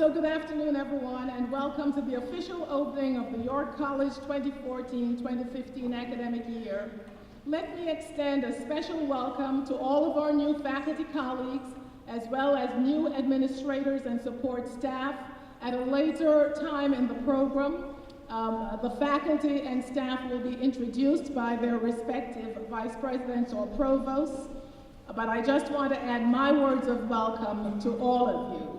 So good afternoon, everyone, and welcome to the official opening of the York College 2014-2015 academic year. Let me extend a special welcome to all of our new faculty colleagues, as well as new administrators and support staff. At a later time in the program, the faculty and staff will be introduced by their respective vice presidents or provosts, but I just want to add my words of welcome to all of you.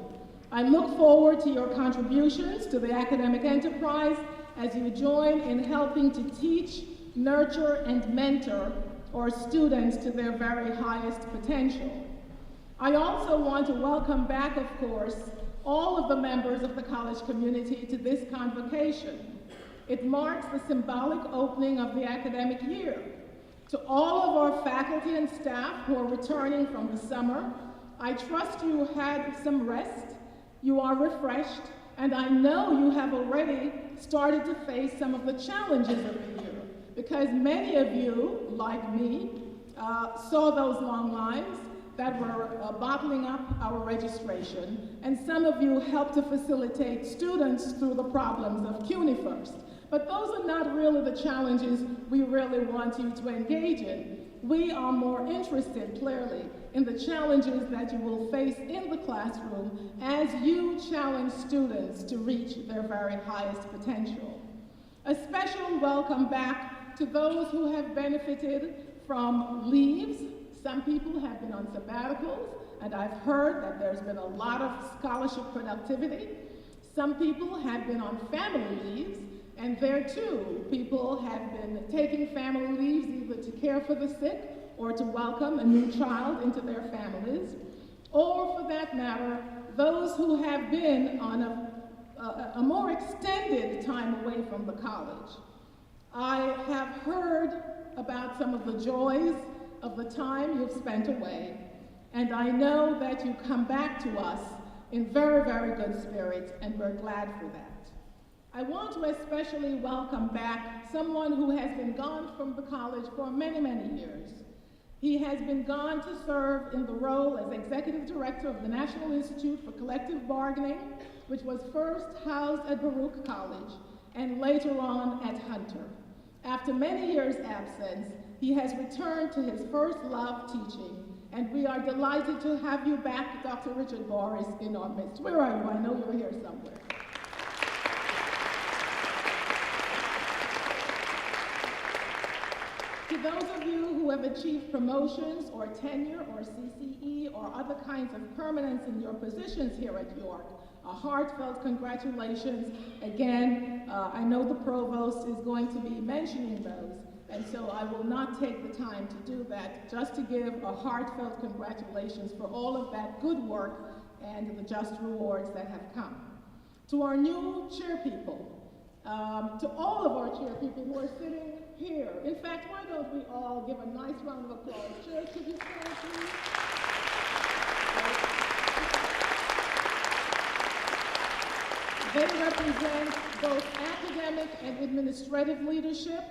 I look forward to your contributions to the academic enterprise as you join in helping to teach, nurture, and mentor our students to their very highest potential. I also want to welcome back, of course, all of the members of the college community to this convocation. It marks the symbolic opening of the academic year. To all of our faculty and staff who are returning from the summer, I trust you had some rest, you are refreshed, and I know you have already started to face some of the challenges of the year, because many of you, like me, saw those long lines that were bottling up our registration, and some of you helped to facilitate students through the problems of CUNY First. But those are not really the challenges we really want you to engage in. We are more interested, clearly, in the challenges that you will face in the classroom as you challenge students to reach their very highest potential. A special welcome back to those who have benefited from leaves. Some people have been on sabbaticals, and I've heard that there's been a lot of scholarship productivity. Some people have been on family leaves, and there too, people have been taking family leaves either to care for the sick or to welcome a new child into their families, or for that matter, those who have been on a more extended time away from the college. I have heard about some of the joys of the time you've spent away, and I know that you come back to us in very, very good spirits, and we're glad for that. I want to especially welcome back someone who has been gone from the college for many, many years. He has been gone to serve in the role as Executive Director of the National Institute for Collective Bargaining, which was first housed at Baruch College and later on at Hunter. After many years' absence, he has returned to his first love, teaching, and we are delighted to have you back, Dr. Richard Boris, in our midst. Where are you? I know you're here somewhere. To those of you who have achieved promotions or tenure or CCE or other kinds of permanence in your positions here at York, a heartfelt congratulations. Again, I know the provost is going to be mentioning those, and so I will not take the time to do that, just to give a heartfelt congratulations for all of that good work and the just rewards that have come. To our new chair people, to all of our chair people who are sitting here. In fact, why don't we all give a nice round of applause? Chair, could you stand, please? They represent both academic and administrative leadership,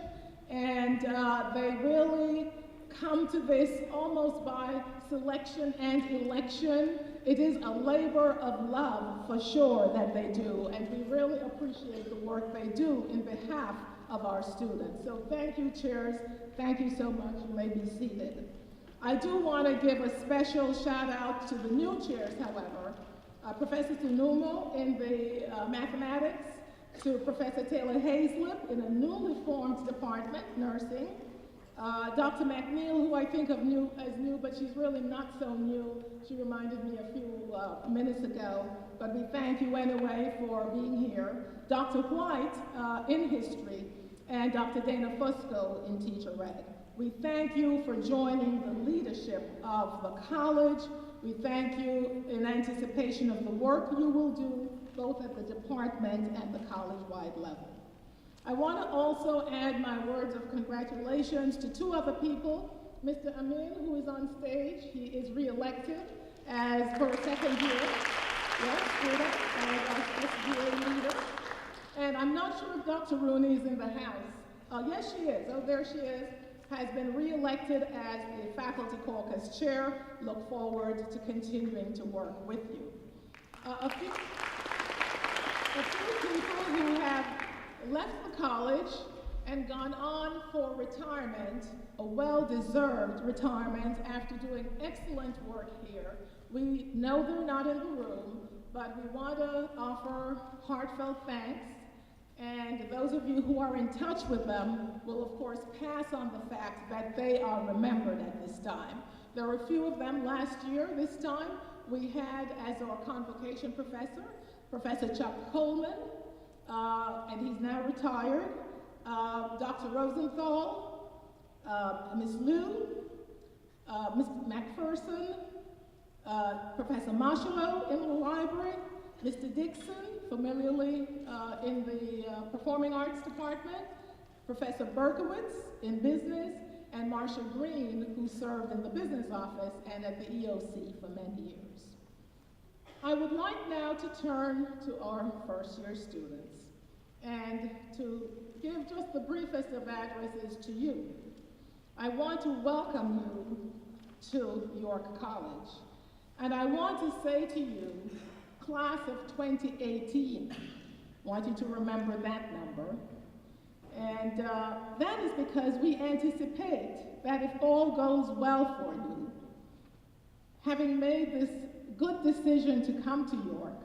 and they really come to this almost by selection and election. It is a labor of love, for sure, that they do, and we really appreciate the work they do in behalf of our students. So thank you, chairs. Thank you so much. You may be seated. I do want to give a special shout out to the new chairs, however. Professor Tunumo in the mathematics, to Professor Taylor Hazlip in a newly formed department, nursing. Dr. McNeil, who I think of as new, but she's really not so new. She reminded me a few minutes ago, but we thank you anyway for being here. Dr. White in history, and Dr. Dana Fusco in teacher reg. We thank you for joining the leadership of the college. We thank you in anticipation of the work you will do, both at the department and the college-wide level. I want to also add my words of congratulations to two other people. Mr. Amin, who is on stage, he is re-elected as for a second year. Yes, student, as our SBA leader. And I'm not sure if Dr. Rooney is in the house. Yes, she is. Oh, there she is. Has been re-elected as the faculty caucus chair. Look forward to continuing to work with you. A few a few people who have left the college and gone on for retirement, a well-deserved retirement after doing excellent work here. We know they're not in the room, but we want to offer heartfelt thanks. And those of you who are in touch with them will, of course, pass on the fact that they are remembered at this time. There were a few of them last year. This time, we had as our convocation professor, Professor Chuck Coleman, and he's now retired, Dr. Rosenthal, Ms. Liu, Mr. McPherson, Professor Marshalow in the library, Mr. Dixon, familiarly in the Performing Arts Department, Professor Berkowitz in business, and Marcia Green, who served in the business office and at the EOC for many years. I would like now to turn to our first-year students and to give just the briefest of addresses to you. I want to welcome you to York College, and I want to say to you, class of 2018, I want you to remember that number, and that is because we anticipate that if all goes well for you, having made this good decision to come to York,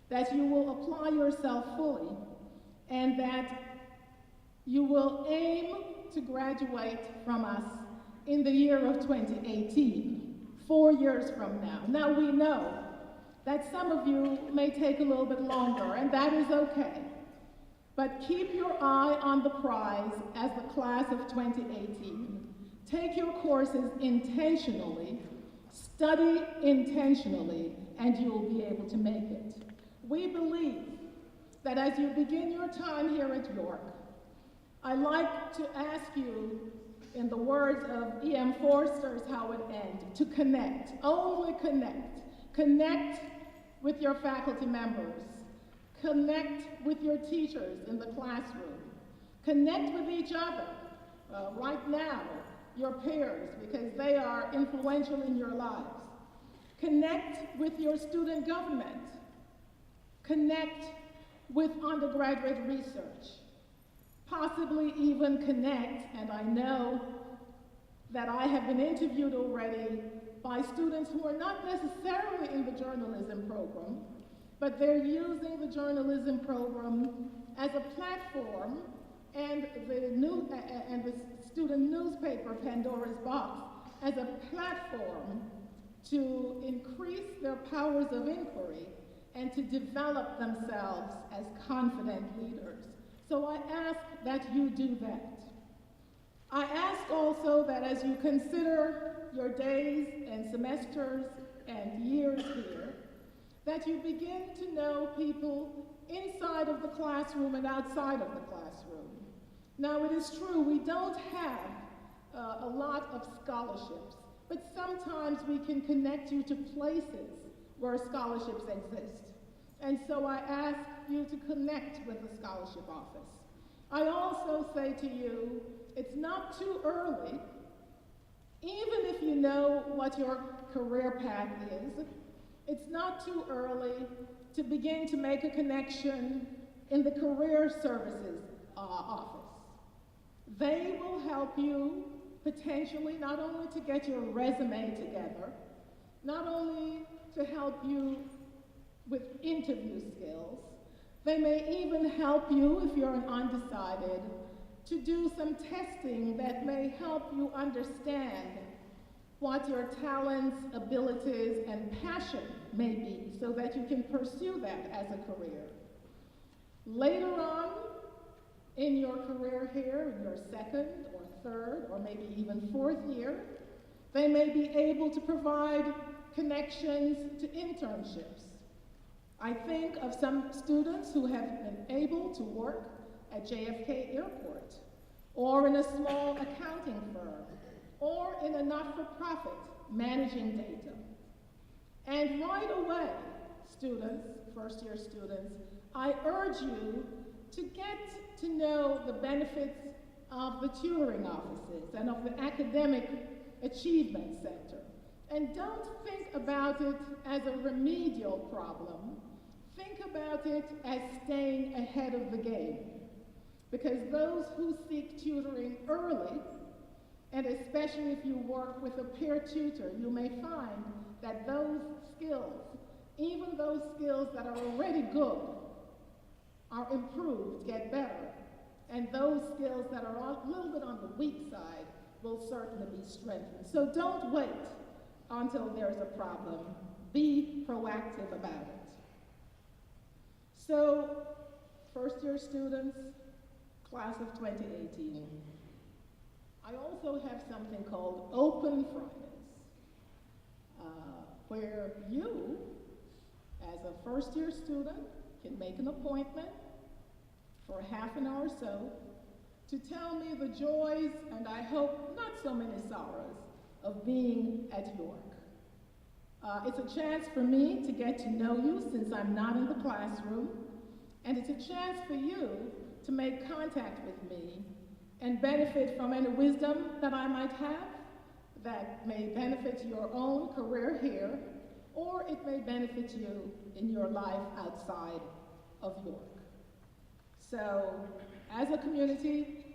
that you will apply yourself fully and that you will aim to graduate from us in the year of 2018, 4 years from now. Now we know that some of you may take a little bit longer, and that is okay. But keep your eye on the prize as the class of 2018. Take your courses intentionally, study intentionally, and you will be able to make it. We believe that as you begin your time here at York, I'd like to ask you, in the words of E.M. Forster's Howard End, to connect, only connect. Connect with your faculty members. Connect with your teachers in the classroom. Connect with each other. Right now, your peers, because they are influential in your lives. Connect with your student government. Connect with undergraduate research. Possibly even connect, and I know that I have been interviewed already by students who are not necessarily in the journalism program, but they're using the journalism program as a platform, and the student newspaper, Pandora's Box, as a platform to increase their powers of inquiry and to develop themselves as confident leaders. So I ask that you do that. I ask also that as you consider your days and semesters and years here, that you begin to know people inside of the classroom and outside of the classroom. Now, it is true, we don't have a lot of scholarships, but sometimes we can connect you to places where scholarships exist. And so I ask you to connect with the scholarship office. I also say to you, it's not too early, even if you know what your career path is, it's not too early to begin to make a connection in the Career Services office. They will help you potentially not only to get your resume together, not only to help you with interview skills, they may even help you, if you're an undecided, to do some testing that may help you understand what your talents, abilities, and passion may be so that you can pursue that as a career. Later on in your career here, in your second or third or maybe even fourth year, they may be able to provide connections to internships. I think of some students who have been able to work at JFK Airport, or in a small accounting firm, or in a not-for-profit managing data. And right away, students, first-year students, I urge you to get to know the benefits of the tutoring offices and of the Academic Achievement Center. And don't think about it as a remedial problem. Think about it as staying ahead of the game, because those who seek tutoring early, and especially if you work with a peer tutor, you may find that those skills, even those skills that are already good, are improved, get better, and those skills that are a little bit on the weak side will certainly be strengthened. So don't wait until there's a problem. Be proactive about it. So, first-year students, class of 2018. I also have something called Open Fridays, where you, as a first-year student, can make an appointment for half an hour or so to tell me the joys, and I hope not so many sorrows, of being at York. It's a chance for me to get to know you since I'm not in the classroom, and it's a chance for you to make contact with me and benefit from any wisdom that I might have that may benefit your own career here, or it may benefit you in your life outside of York. So, as a community,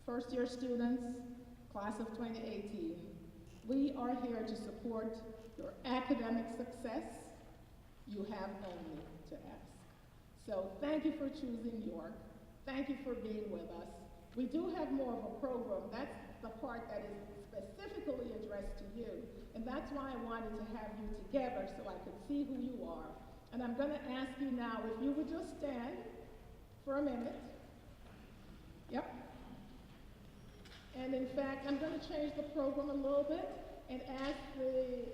first-year students, class of 2018, we are here to support your academic success. You have only to ask. So thank you for choosing York. Thank you for being with us. We do have more of a program. That's the part that is specifically addressed to you. And that's why I wanted to have you together so I could see who you are. And I'm going to ask you now if you would just stand for a minute. Yep. And in fact, I'm going to change the program a little bit and ask the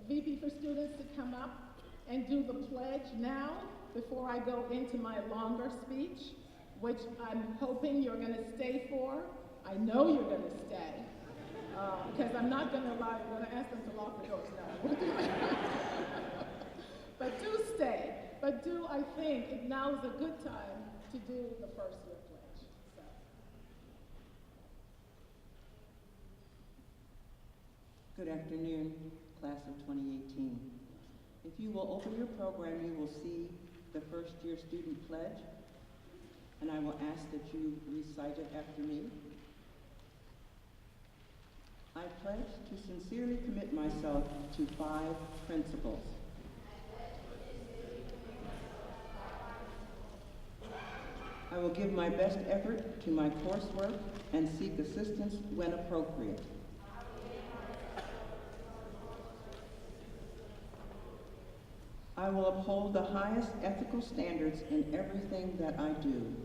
VP for Students to come up and do the pledge now before I go into my longer speech, which I'm hoping you're going to stay for. I know you're going to stay, because I'm not going to ask them to lock the doors now. But do stay. But do, I think, now is a good time to do the first year pledge. So. Good afternoon, class of 2018. If you will open your program, you will see the first year student pledge, and I will ask that you recite it after me. I pledge to sincerely commit myself to 5 principles. I will give my best effort to my coursework and seek assistance when appropriate. I will uphold the highest ethical standards in everything that I do.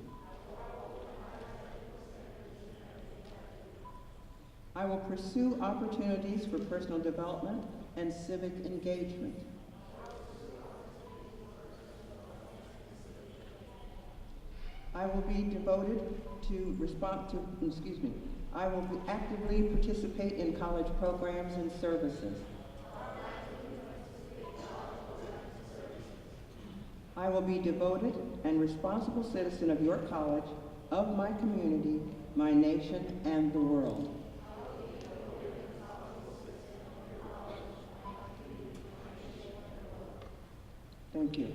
I will pursue opportunities for personal development and civic engagement. I will be devoted to I will actively participate in college programs and services. I will be devoted and responsible citizen of York College, of my community, my nation, and the world. Thank you.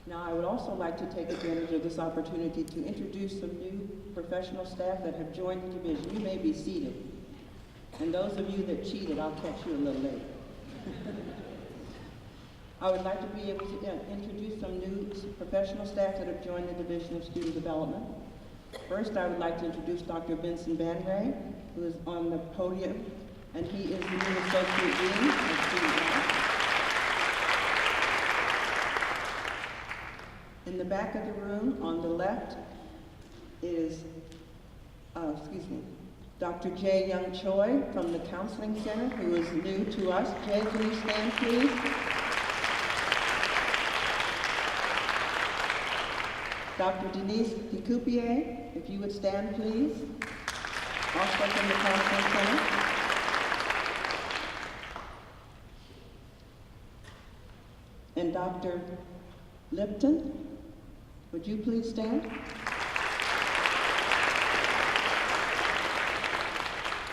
Now, I would also like to take advantage of this opportunity to introduce some new professional staff that have joined the division. You may be seated. And those of you that cheated, I'll catch you a little later. I would like to be able to introduce some new professional staff that have joined the Division of Student Development. First, I would like to introduce Dr. Vincent Banray, who is on the podium, and he is the new Associate Dean of Student Development. In the back of the room, on the left, is, Dr. Jae Young Choi from the Counseling Center, who is new to us. Jae, can you stand, please? Dr. Denise DeCoupier, if you would stand, please. Also from the Counseling Center. And Dr. Lipton, would you please stand?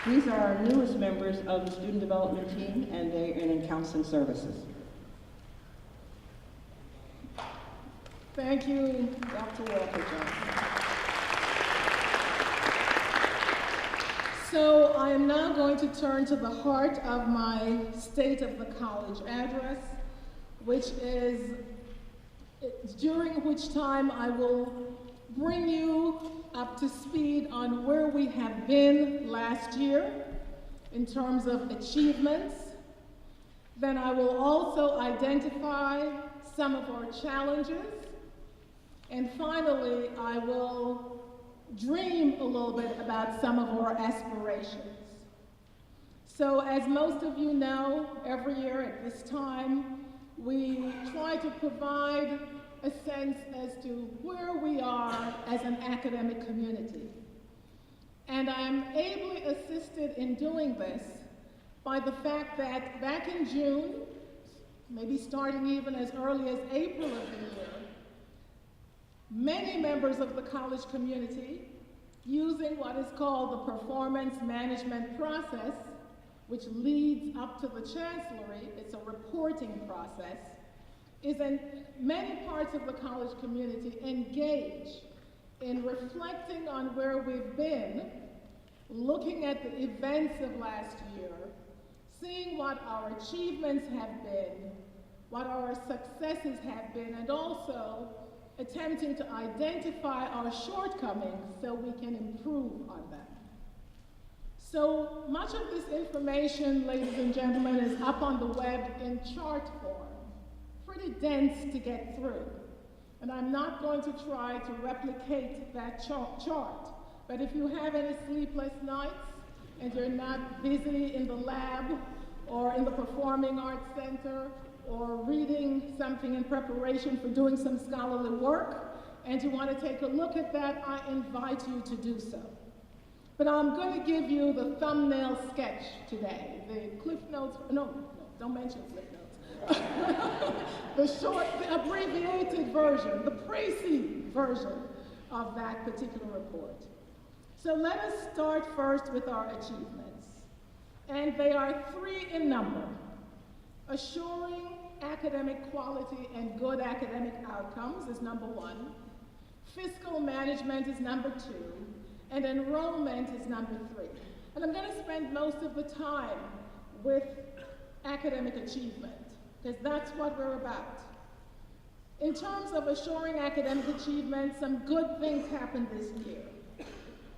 These are our newest members of the Student Development Team, and they are in Counseling Services. Thank you, Dr. Walker Johnson. So I am now going to turn to the heart of my State of the College address, during which time I will bring you up to speed on where we have been last year in terms of achievements. Then I will also identify some of our challenges. And finally, I will dream a little bit about some of our aspirations. So as most of you know, every year at this time, we try to provide a sense as to where we are as an academic community. And I'm ably assisted in doing this by the fact that back in June, maybe starting even as early as April of the year, many members of the college community, using what is called the performance management process, which leads up to the chancellery, it's a reporting process, is in many parts of the college community engage in reflecting on where we've been, looking at the events of last year, seeing what our achievements have been, what our successes have been, and also attempting to identify our shortcomings so we can improve on them. So much of this information, ladies and gentlemen, is up on the web in chart form. Pretty dense to get through. And I'm not going to try to replicate that chart. But if you have any sleepless nights and you're not busy in the lab or in the Performing Arts Center or reading something in preparation for doing some scholarly work, and you want to take a look at that, I invite you to do so. But I'm going to give you the thumbnail sketch today. The Cliff Notes, no, don't mention Cliff Notes. The abbreviated version, the précis version of that particular report. So let us start first with our achievements. And they are 3 in number. Assuring academic quality and good academic outcomes is number 1. Fiscal management is number 2. And enrollment is number 3. And I'm going to spend most of the time with academic achievement, because that's what we're about. In terms of assuring academic achievement, some good things happened this year.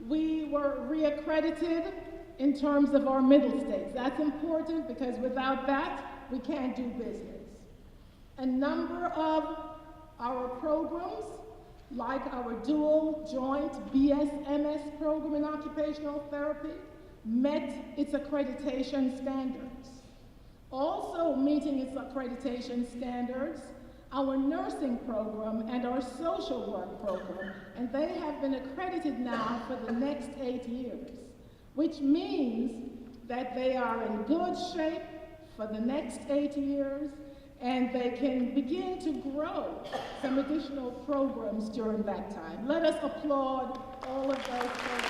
We were reaccredited in terms of our middle states. That's important because without that, we can't do business. A number of our programs, like our dual joint BS-MS program in occupational therapy, met its accreditation standards. Also meeting its accreditation standards, our nursing program and our social work program, and they have been accredited now for the next 8 years, which means that they are in good shape for the next 8 years, and they can begin to grow some additional programs during that time. Let us applaud all of those folks.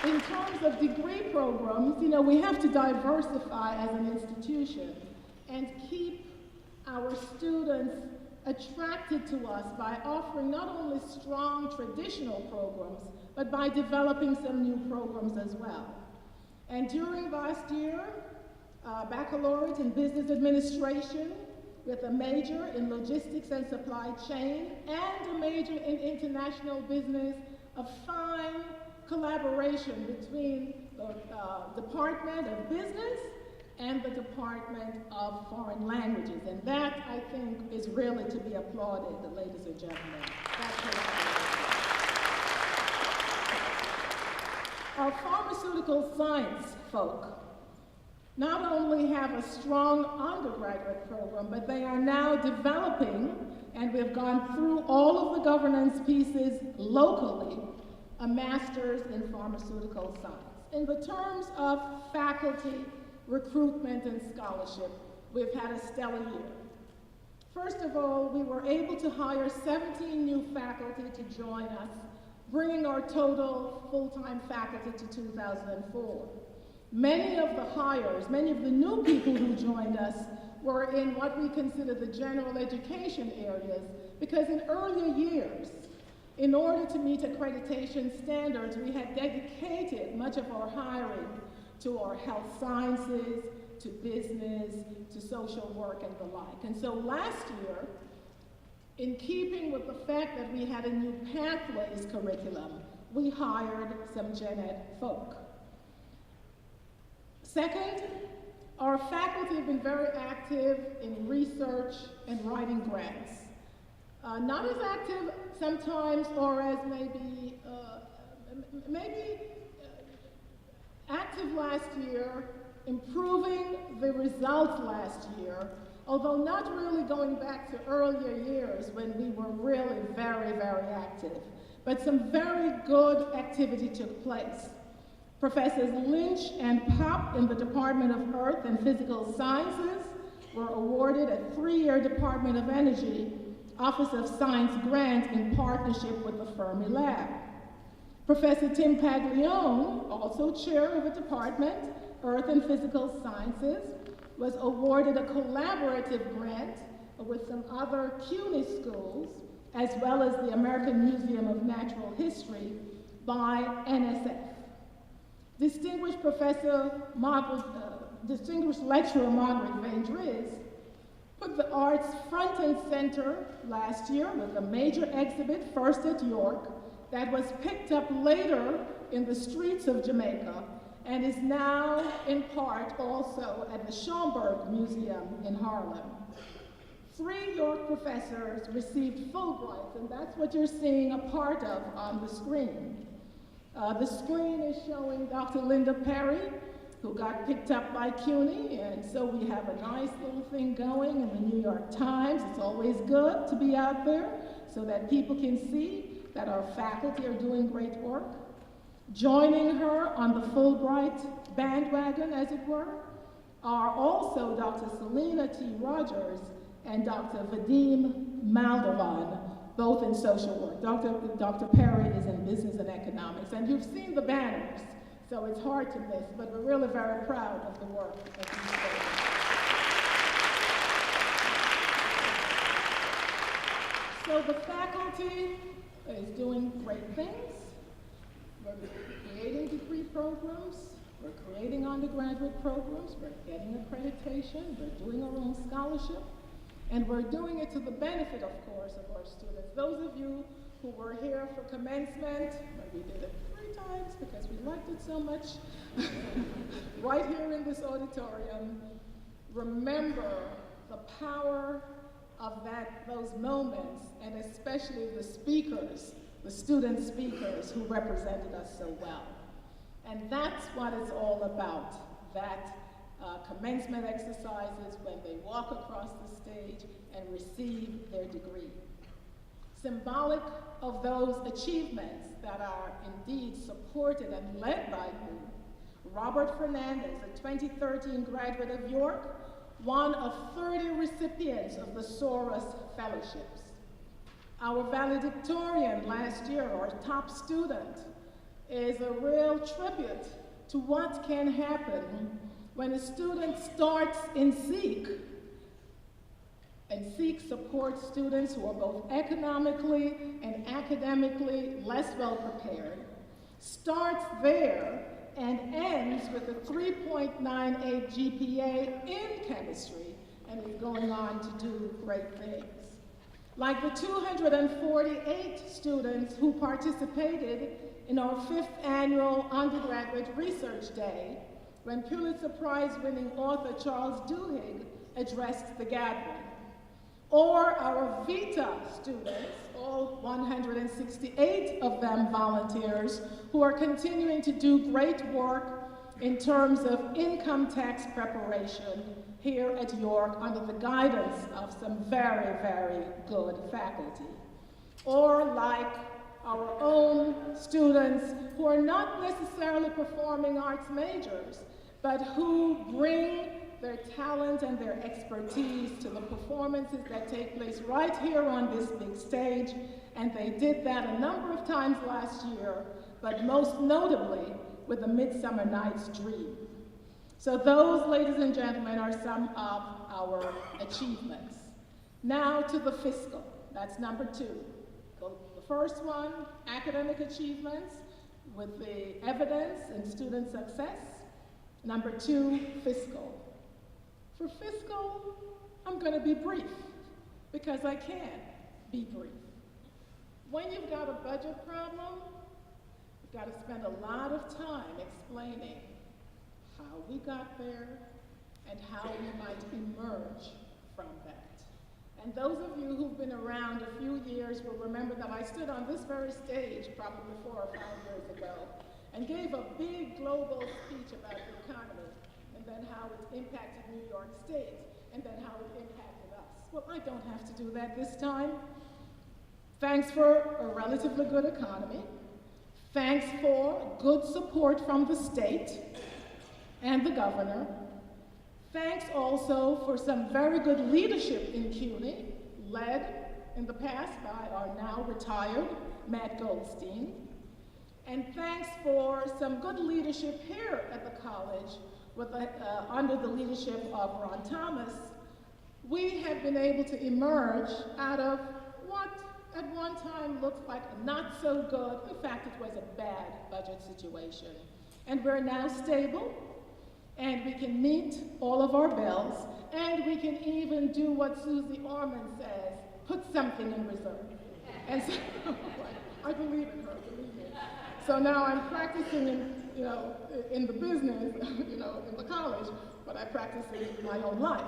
In terms of degree programs, we have to diversify as an institution and keep our students attracted to us by offering not only strong traditional programs, but by developing some new programs as well. And during last year, baccalaureate in business administration with a major in logistics and supply chain and a major in international business, a fine collaboration between the Department of Business and the Department of Foreign Languages. And that, I think, is really to be applauded, ladies and gentlemen. Our pharmaceutical science folk not only have a strong undergraduate program, but they are now developing, and we've gone through all of the governance pieces locally, a master's in pharmaceutical science. In the terms of faculty, recruitment, and scholarship, we've had a stellar year. First of all, we were able to hire 17 new faculty to join us, bringing our total full-time faculty to 2,004. Many of the hires, many of the new people who joined us were in what we consider the general education areas, because in earlier years, in order to meet accreditation standards, we had dedicated much of our hiring to our health sciences, to business, to social work and the like. And so last year, in keeping with the fact that we had a new pathways curriculum, we hired some gen ed folk. Second, our faculty have been very active in research and writing grants. Not as active sometimes, or as maybe active last year, improving the results last year, although not really going back to earlier years when we were really very, very active. But some very good activity took place. Professors Lynch and Pop in the Department of Earth and Physical Sciences were awarded a 3-year Department of Energy Office of Science grant in partnership with the Fermi Lab. Professor Tim Paglione, also chair of the Department, Earth and Physical Sciences, was awarded a collaborative grant with some other CUNY schools, as well as the American Museum of Natural History by NSF. Distinguished lecturer Margaret Van Dries put the arts front and center last year with a major exhibit, first at York, that was picked up later in the streets of Jamaica and is now in part also at the Schomburg Museum in Harlem. 3 York professors received Fulbrights, and that's what you're seeing a part of on the screen. The screen is showing Dr. Linda Perry, who got picked up by CUNY, and so we have a nice little thing going in the New York Times. It's always good to be out there so that people can see that our faculty are doing great work. Joining her on the Fulbright bandwagon, as it were, are also Dr. Selena T. Rogers and Dr. Vadim Maldovan, both in social work. Dr. Perry is in business and economics, and you've seen the banners, so it's hard to miss, but we're really very proud of the work that these folks. So the faculty is doing great things. We're creating degree programs, we're creating undergraduate programs, we're getting accreditation, we're doing our own scholarship, and we're doing it to the benefit, of course, of our students. Those of you who were here for commencement, we did it 3 times because we liked it so much, right here in this auditorium, remember the power of those moments, and especially the speakers, the student speakers who represented us so well. And that's what it's all about, that commencement exercises when they walk across the stage and receive their degree. Symbolic of those achievements that are indeed supported and led by you, Robert Fernandez, a 2013 graduate of York, one of 30 recipients of the Soros Fellowships. Our valedictorian last year, our top student, is a real tribute to what can happen when a student starts in SEEK, and SEEK supports students who are both economically and academically less well prepared, starts there and ends with a 3.98 GPA in chemistry and is going on to do great things. Like the 248 students who participated in our 5th annual undergraduate research day when Pulitzer Prize-winning author Charles Duhigg addressed the gathering. Or our VITA students, all 168 of them volunteers, who are continuing to do great work in terms of income tax preparation here at York under the guidance of some very, very good faculty. Or like our own students who are not necessarily performing arts majors, but who bring their talent and their expertise to the performances that take place right here on this big stage. And they did that a number of times last year, but most notably with A Midsummer Night's Dream. So those, ladies and gentlemen, are some of our achievements. Now to the fiscal. That's number 2. The first one, academic achievements with the evidence and student success. Number 2, fiscal. For fiscal, I'm going to be brief because I can be brief. When you've got a budget problem, you've got to spend a lot of time explaining how we got there and how we might emerge from that. And those of you who've been around a few years will remember that I stood on this very stage probably 4 or 5 years ago and gave a big global speech about the economy and then how it impacted New York State and then how it impacted us. Well, I don't have to do that this time. Thanks for a relatively good economy. Thanks for good support from the state and the governor. Thanks also for some very good leadership in CUNY, led in the past by our now retired Matt Goldstein. And thanks for some good leadership here at the college under the leadership of Ron Thomas. We have been able to emerge out of what at one time looked like a not so good, in fact it was a bad budget situation. And we're now stable, and we can meet all of our bills, and we can even do what Susie Orman says, put something in reserve. And so, I believe in her, believe me. So now I'm practicing in the business, in the college, but I practice in my own life.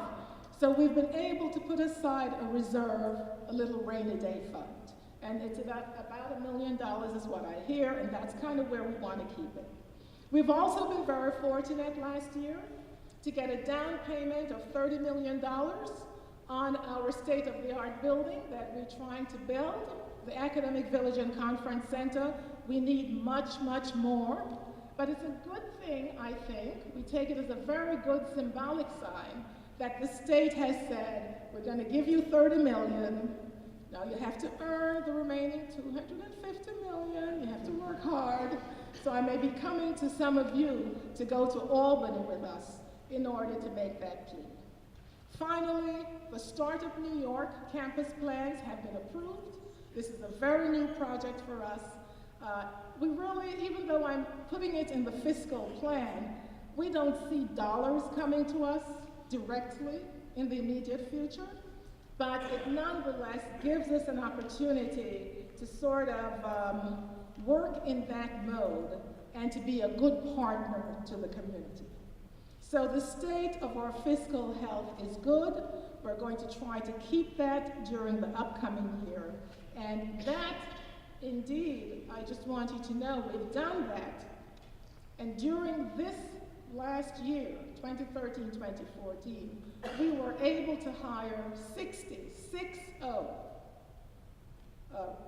So we've been able to put aside a reserve, a little rainy day fund. And it's about $1 million is what I hear, and that's kind of where we want to keep it. We've also been very fortunate last year to get a down payment of $30 million on our state-of-the-art building that we're trying to build, the Academic Village and Conference Center. We need much, much more, but it's a good thing, I think. We take it as a very good symbolic sign that the state has said, we're going to give you $30 million. Now you have to earn the remaining $250 million. You have to work hard. So I may be coming to some of you to go to Albany with us in order to make that plea. Finally, the Startup New York campus plans have been approved. This is a very new project for us. We really, even though I'm putting it in the fiscal plan, we don't see dollars coming to us directly in the immediate future, but it nonetheless gives us an opportunity to sort of work in that mode and to be a good partner to the community. So the state of our fiscal health is good. We're going to try to keep that during the upcoming year. And that, indeed, I just want you to know we've done that. And during this last year, 2013-2014, we were able to hire 60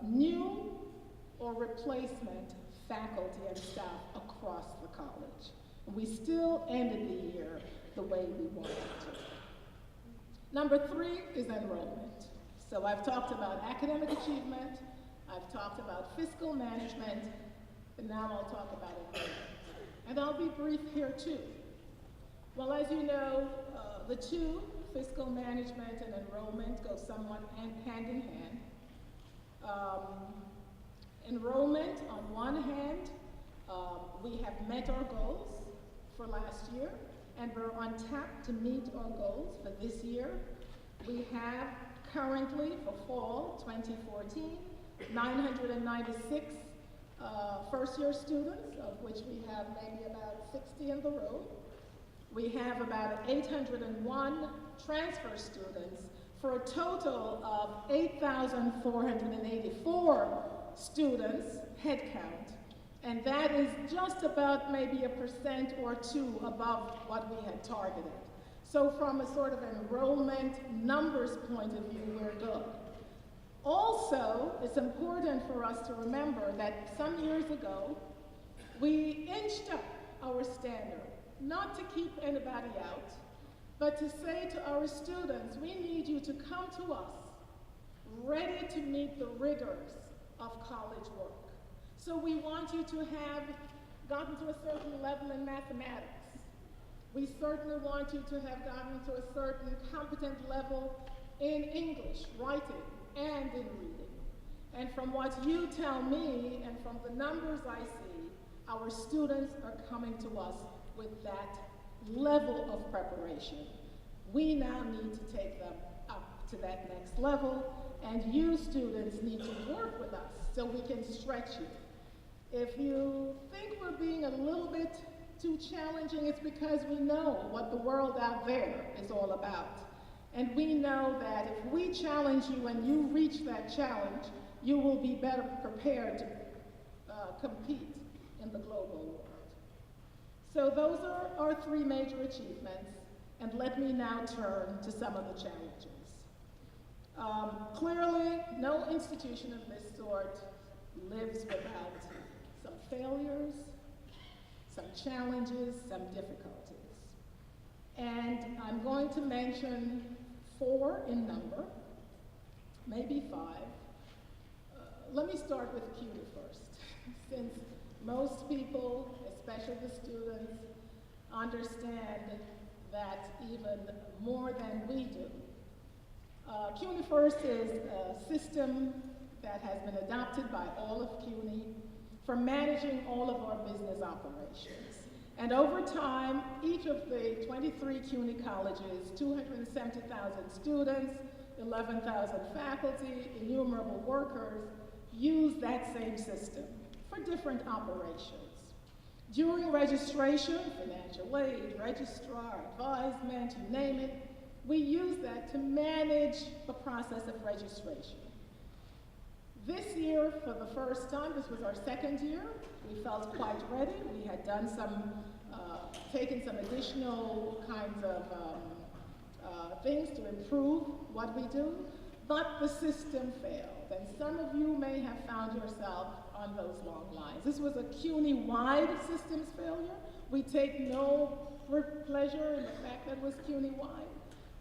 new or replacement faculty and staff across the college. And we still ended the year the way we wanted to. Number 3 is enrollment. So I've talked about academic achievement, I've talked about fiscal management, and now I'll talk about enrollment. And I'll be brief here too. Well, as you know, the two, fiscal management and enrollment, go somewhat hand in hand. Enrollment, on one hand, we have met our goals for last year, and we're on tap to meet our goals for this year. We have currently, for fall 2014, 996 first-year students, of which we have maybe about 60 in the room. We have about 801 transfer students for a total of 8,484 students headcount, and that is just about maybe 1% or 2% above what we had targeted. So from a sort of enrollment numbers point of view, we're good. Also, it's important for us to remember that some years ago, we inched up our standard, not to keep anybody out, but to say to our students, we need you to come to us ready to meet the rigors of college work. So we want you to have gotten to a certain level in mathematics. We certainly want you to have gotten to a certain competent level in English, writing, and in reading. And from what you tell me and from the numbers I see, our students are coming to us with that level of preparation. We now need to take them up to that next level, and you students need to work with us so we can stretch you. If you think we're being a little bit too challenging, it's because we know what the world out there is all about. And we know that if we challenge you and you reach that challenge, you will be better prepared to compete in the global world. So those are our three major achievements, and let me now turn to some of the challenges. Clearly, no institution of this sort lives without some failures, some challenges, some difficulties. And I'm going to mention 4 in number, maybe 5. Let me start with CUNY first, since most people, especially the students, understand that even more than we do. CUNY First is a system that has been adopted by all of CUNY for managing all of our business operations. And over time, each of the 23 CUNY colleges, 270,000 students, 11,000 faculty, innumerable workers, use that same system for different operations. During registration, financial aid, registrar, advisement, you name it, we use that to manage the process of registration. This year, for the first time, this was our second year, we felt quite ready. We had done some, taken some additional kinds of things to improve what we do, but the system failed. And some of you may have found yourself on those long lines. This was a CUNY-wide systems failure. We take no pleasure in the fact that it was CUNY-wide,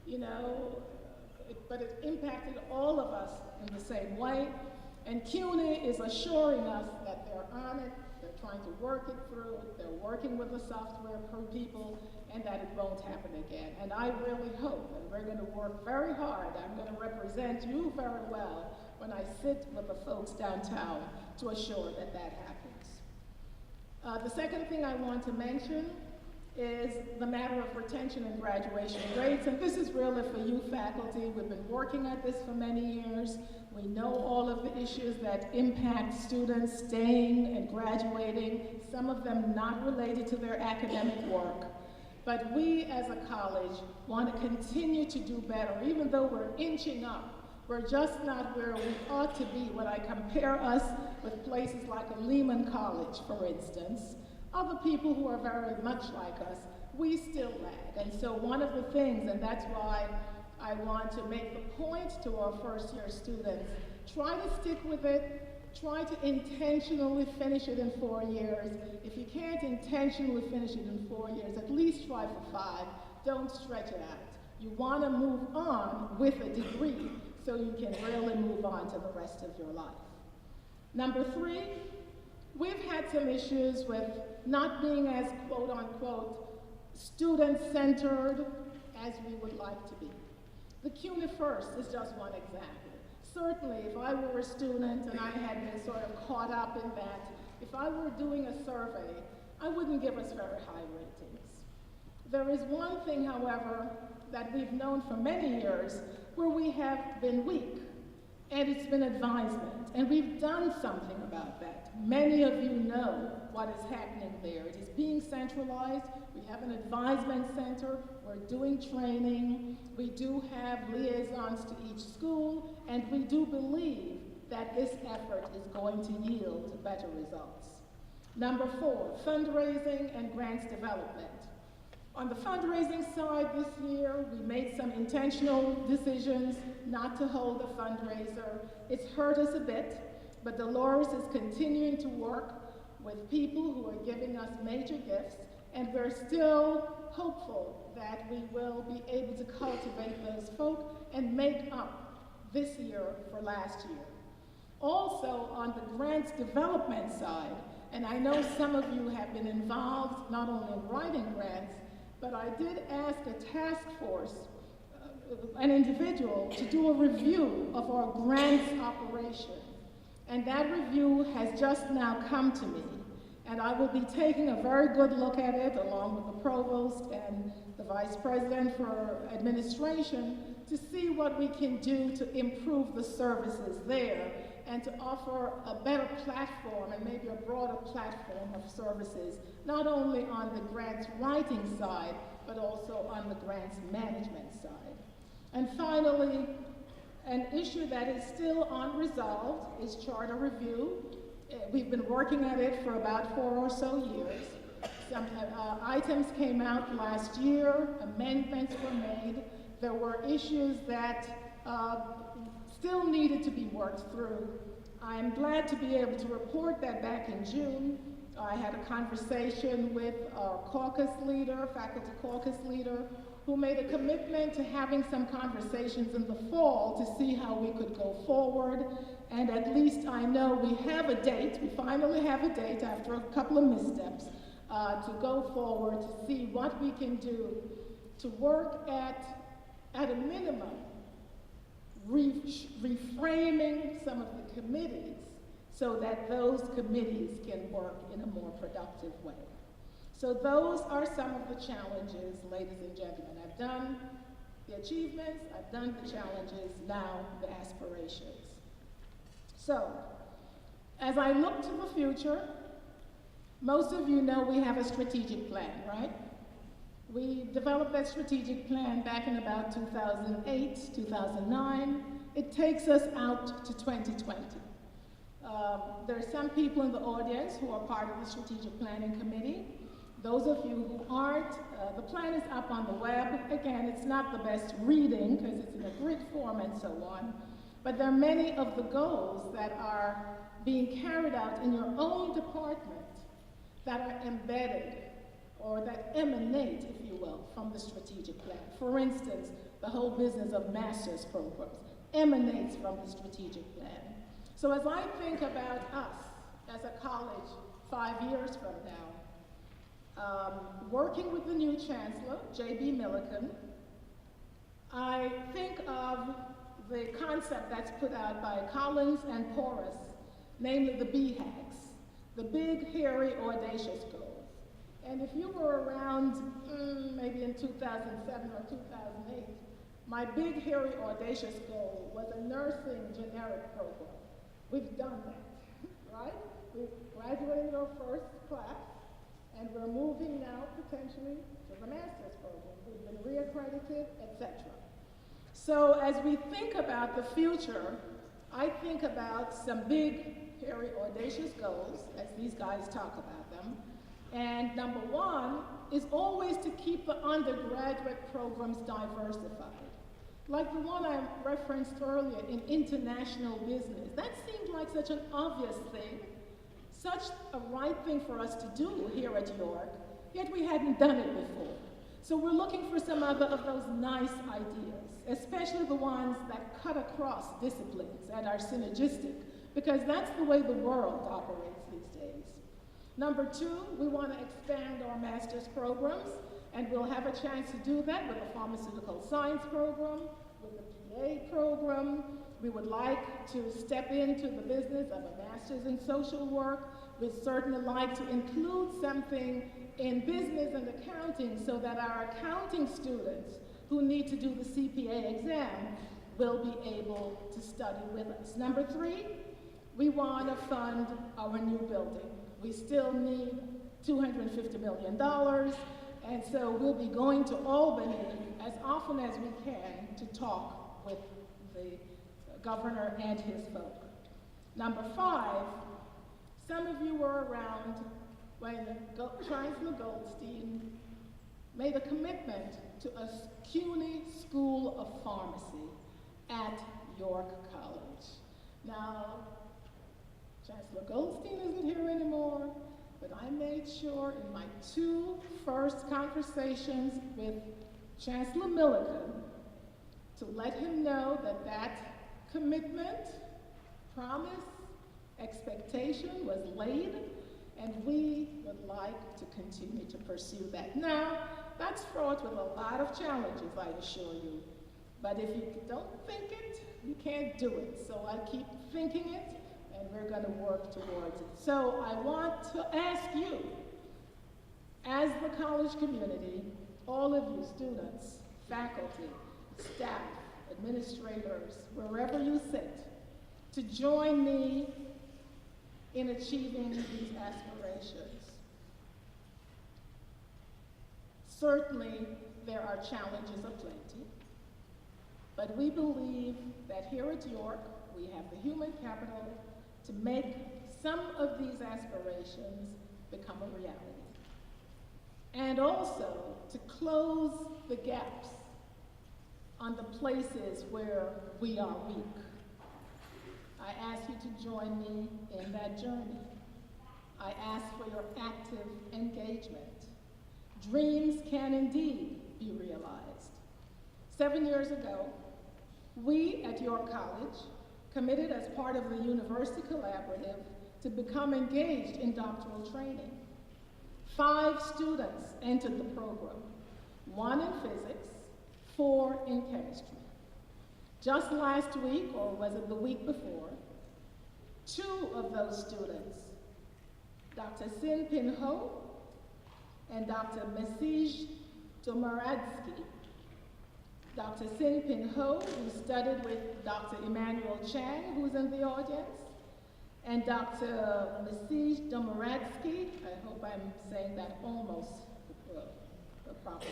you know, but it impacted all of us in the same way. And CUNY is assuring us that they're on it, they're trying to work it through, they're working with the software people, and that it won't happen again. And I really hope, and we're going to work very hard, I'm going to represent you very well when I sit with the folks downtown to assure that that happens. The second thing I want to mention is the matter of retention and graduation rates. And this is really for you faculty. We've been working at this for many years. We know all of the issues that impact students staying and graduating, some of them not related to their academic work. But we as a college want to continue to do better, even though we're inching up. We're just not where we ought to be when I compare us with places like a Lehman College, for instance. Other people who are very much like us, we still lag. And so one of the things, and that's why I want to make the point to our first-year students, try to stick with it, try to intentionally finish it in 4 years. If you can't intentionally finish it in 4 years, at least try for 5. Don't stretch it out. You want to move on with a degree so you can really move on to the rest of your life. Number 3, we've had some issues with not being as quote-unquote student-centered as we would like to be. The CUNY First is just one example. Certainly, if I were a student and I had been sort of caught up in that, if I were doing a survey, I wouldn't give us very high ratings. There is one thing, however, that we've known for many years where we have been weak, and it's been advisement, and we've done something about that. Many of you know what is happening there. It is being centralized. We have an advisement center. We're doing training. We do have liaisons to each school, and we do believe that this effort is going to yield better results. Number 4, fundraising and grants development. On the fundraising side this year, we made some intentional decisions not to hold a fundraiser. It's hurt us a bit, but Dolores is continuing to work with people who are giving us major gifts, and we're still hopeful that we will be able to cultivate those folk and make up this year for last year. Also, on the grants development side, and I know some of you have been involved not only in writing grants, but I did ask a task force, an individual, to do a review of our grants operation. And that review has just now come to me. And I will be taking a very good look at it, along with the provost and the vice president for administration, to see what we can do to improve the services there and to offer a better platform and maybe a broader platform of services, not only on the grants writing side, but also on the grants management side. And finally, an issue that is still unresolved is charter review. We've been working at it for about 4 or so years. Some items came out last year, amendments were made. There were issues that still needed to be worked through. I'm glad to be able to report that back in June, I had a conversation with our caucus leader, faculty caucus leader, who made a commitment to having some conversations in the fall to see how we could go forward. And at least I know we have a date, we finally have a date after a couple of missteps, to go forward to see what we can do to work at a minimum, reframing some of the committees so that those committees can work in a more productive way. So those are some of the challenges, ladies and gentlemen. I've done the achievements, I've done the challenges, now the aspirations. So, as I look to the future, most of you know we have a strategic plan, right? We developed that strategic plan back in about 2008, 2009. It takes us out to 2020. There are some people in the audience who are part of the strategic planning committee. Those of you who aren't, the plan is up on the web. Again, it's not the best reading because it's in a grid form and so on, but there are many of the goals that are being carried out in your own department that are embedded or that emanate, if you will, from the strategic plan. For instance, the whole business of master's programs emanates from the strategic plan. So as I think about us as a college 5 years from now, working with the new chancellor, J.B. Milliken, I think of the concept that's put out by Collins and Porras, namely the BHAGs, the big, hairy, audacious goals. And if you were around maybe in 2007 or 2008, my big, hairy, audacious goal was a nursing generic program. We've done that, right? We've graduated our first class, and we're moving now potentially to the master's program. We've been reaccredited, etc. So as we think about the future, I think about some big, hairy, audacious goals, as these guys talk about them. And number one is always to keep the undergraduate programs diversified. Like the one I referenced earlier in international business. That seemed like such an obvious thing, such a right thing for us to do here at York, yet we hadn't done it before. So we're looking for some other of those nice ideas, especially the ones that cut across disciplines and are synergistic, because that's the way the world operates these days. Number two, we want to expand our master's programs, and we'll have a chance to do that with the pharmaceutical science program, with the PA program. We would like to step into the business of a master's in social work. We'd certainly like to include something in business and accounting so that our accounting students who need to do the CPA exam will be able to study with us. Number three, we want to fund our new building. We still need $250 million, and so we'll be going to Albany as often as we can to talk with the governor and his folk. Number five, some of you were around when Chancellor Goldstein made a commitment to a CUNY School of Pharmacy at York College. Now, Chancellor Goldstein isn't here anymore, but I made sure in my 2 first conversations with Chancellor Milliken to let him know that that commitment, promise, expectation was laid, and we would like to continue to pursue that. Now, that's fraught with a lot of challenges, I assure you. But if you don't think it, you can't do it. So I keep thinking it, and we're going to work towards it. So I want to ask you, as the college community, all of you students, faculty, staff, administrators, wherever you sit, to join me in achieving these aspirations. Certainly, there are challenges aplenty, but we believe that here at York, we have the human capital to make some of these aspirations become a reality. And also to close the gaps on the places where we are weak. I ask you to join me in that journey. I ask for your active engagement. Dreams can indeed be realized. 7 years ago, we at York College committed as part of the University Collaborative to become engaged in doctoral training. 5 students entered the program, 1 in physics, 4 in chemistry. Just last week, or was it the week before, 2 of those students, Dr. Sin Pin Ho and Dr. Mesij Domaradsky. Dr. Sin Pin Ho, who studied with Dr. Emmanuel Chang, who's in the audience, and Dr. Mesij Domaradsky, I hope I'm saying that almost properly,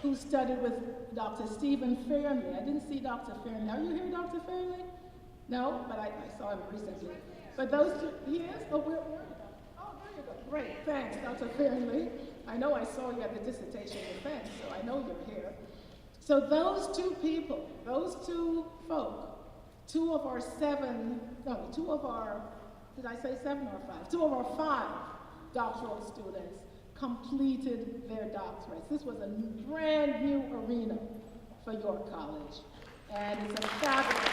who studied with Dr. Stephen Fairley. I didn't see Dr. Fairley. Are you here, Dr. Fairley? No, but I saw him recently. But those two, he is? Oh, where are you? Oh, there you go. Great, thanks, Dr. Fairley. I know I saw you at the dissertation defense, so I know you're here. So those 2 people, those 2 folk, 2 of our 7, no, 2 of our, did I say 7 or 5? 2 of our 5 doctoral students completed their doctorates. This was a brand new arena for York College, and it's a fabulous.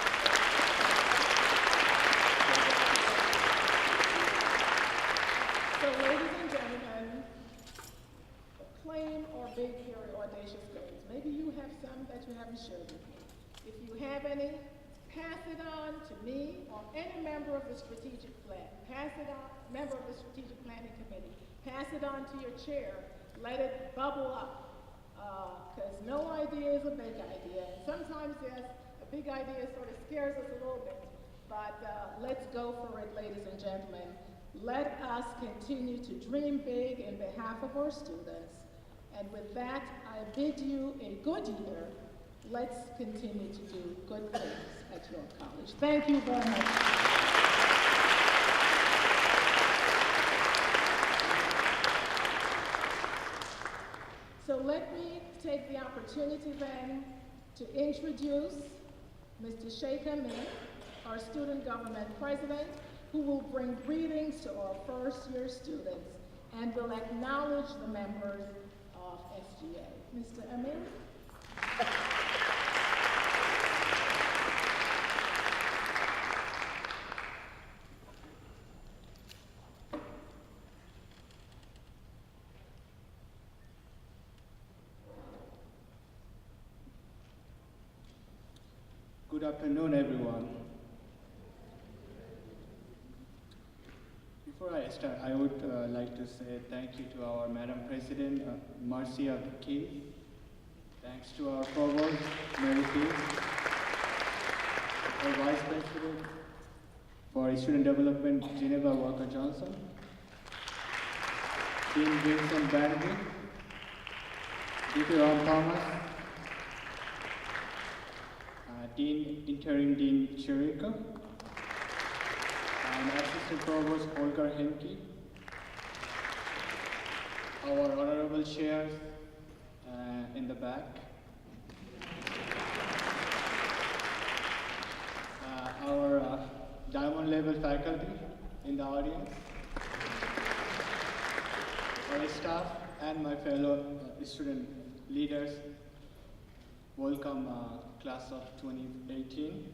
So ladies and gentlemen, claim or big, hairy, audacious goals. Maybe you have some that you haven't shared with me. If you have any, pass it on to me or any member of the strategic plan. Pass it on, member of the strategic planning committee. Pass it on to your chair. Let it bubble up, because no idea is a big idea. Sometimes, yes, a big idea sort of scares us a little bit, but let's go for it, ladies and gentlemen. Let us continue to dream big in behalf of our students. And with that, I bid you a good year. Let's continue to do good things at York College. Thank you very much. So let me take the opportunity then to introduce Mr. Sheikh Amin, our student government president, who will bring greetings to our first-year students and will acknowledge the members of SGA. Mr. Amin? Good afternoon, everyone. Before I start, I would like to say thank you to our Madam President, Marcia Key. Thanks to our Provost, Mary Key, our Vice President for Student Development, Geneva Walker Johnson, Dean Vincent Bandy, D.P. Ron Thomas, Interim Dean Chirico, and Assistant Provost Olga Henke, our honorable chairs in the back, our diamond level faculty in the audience, our staff, and my fellow student leaders. Welcome, class of 2018.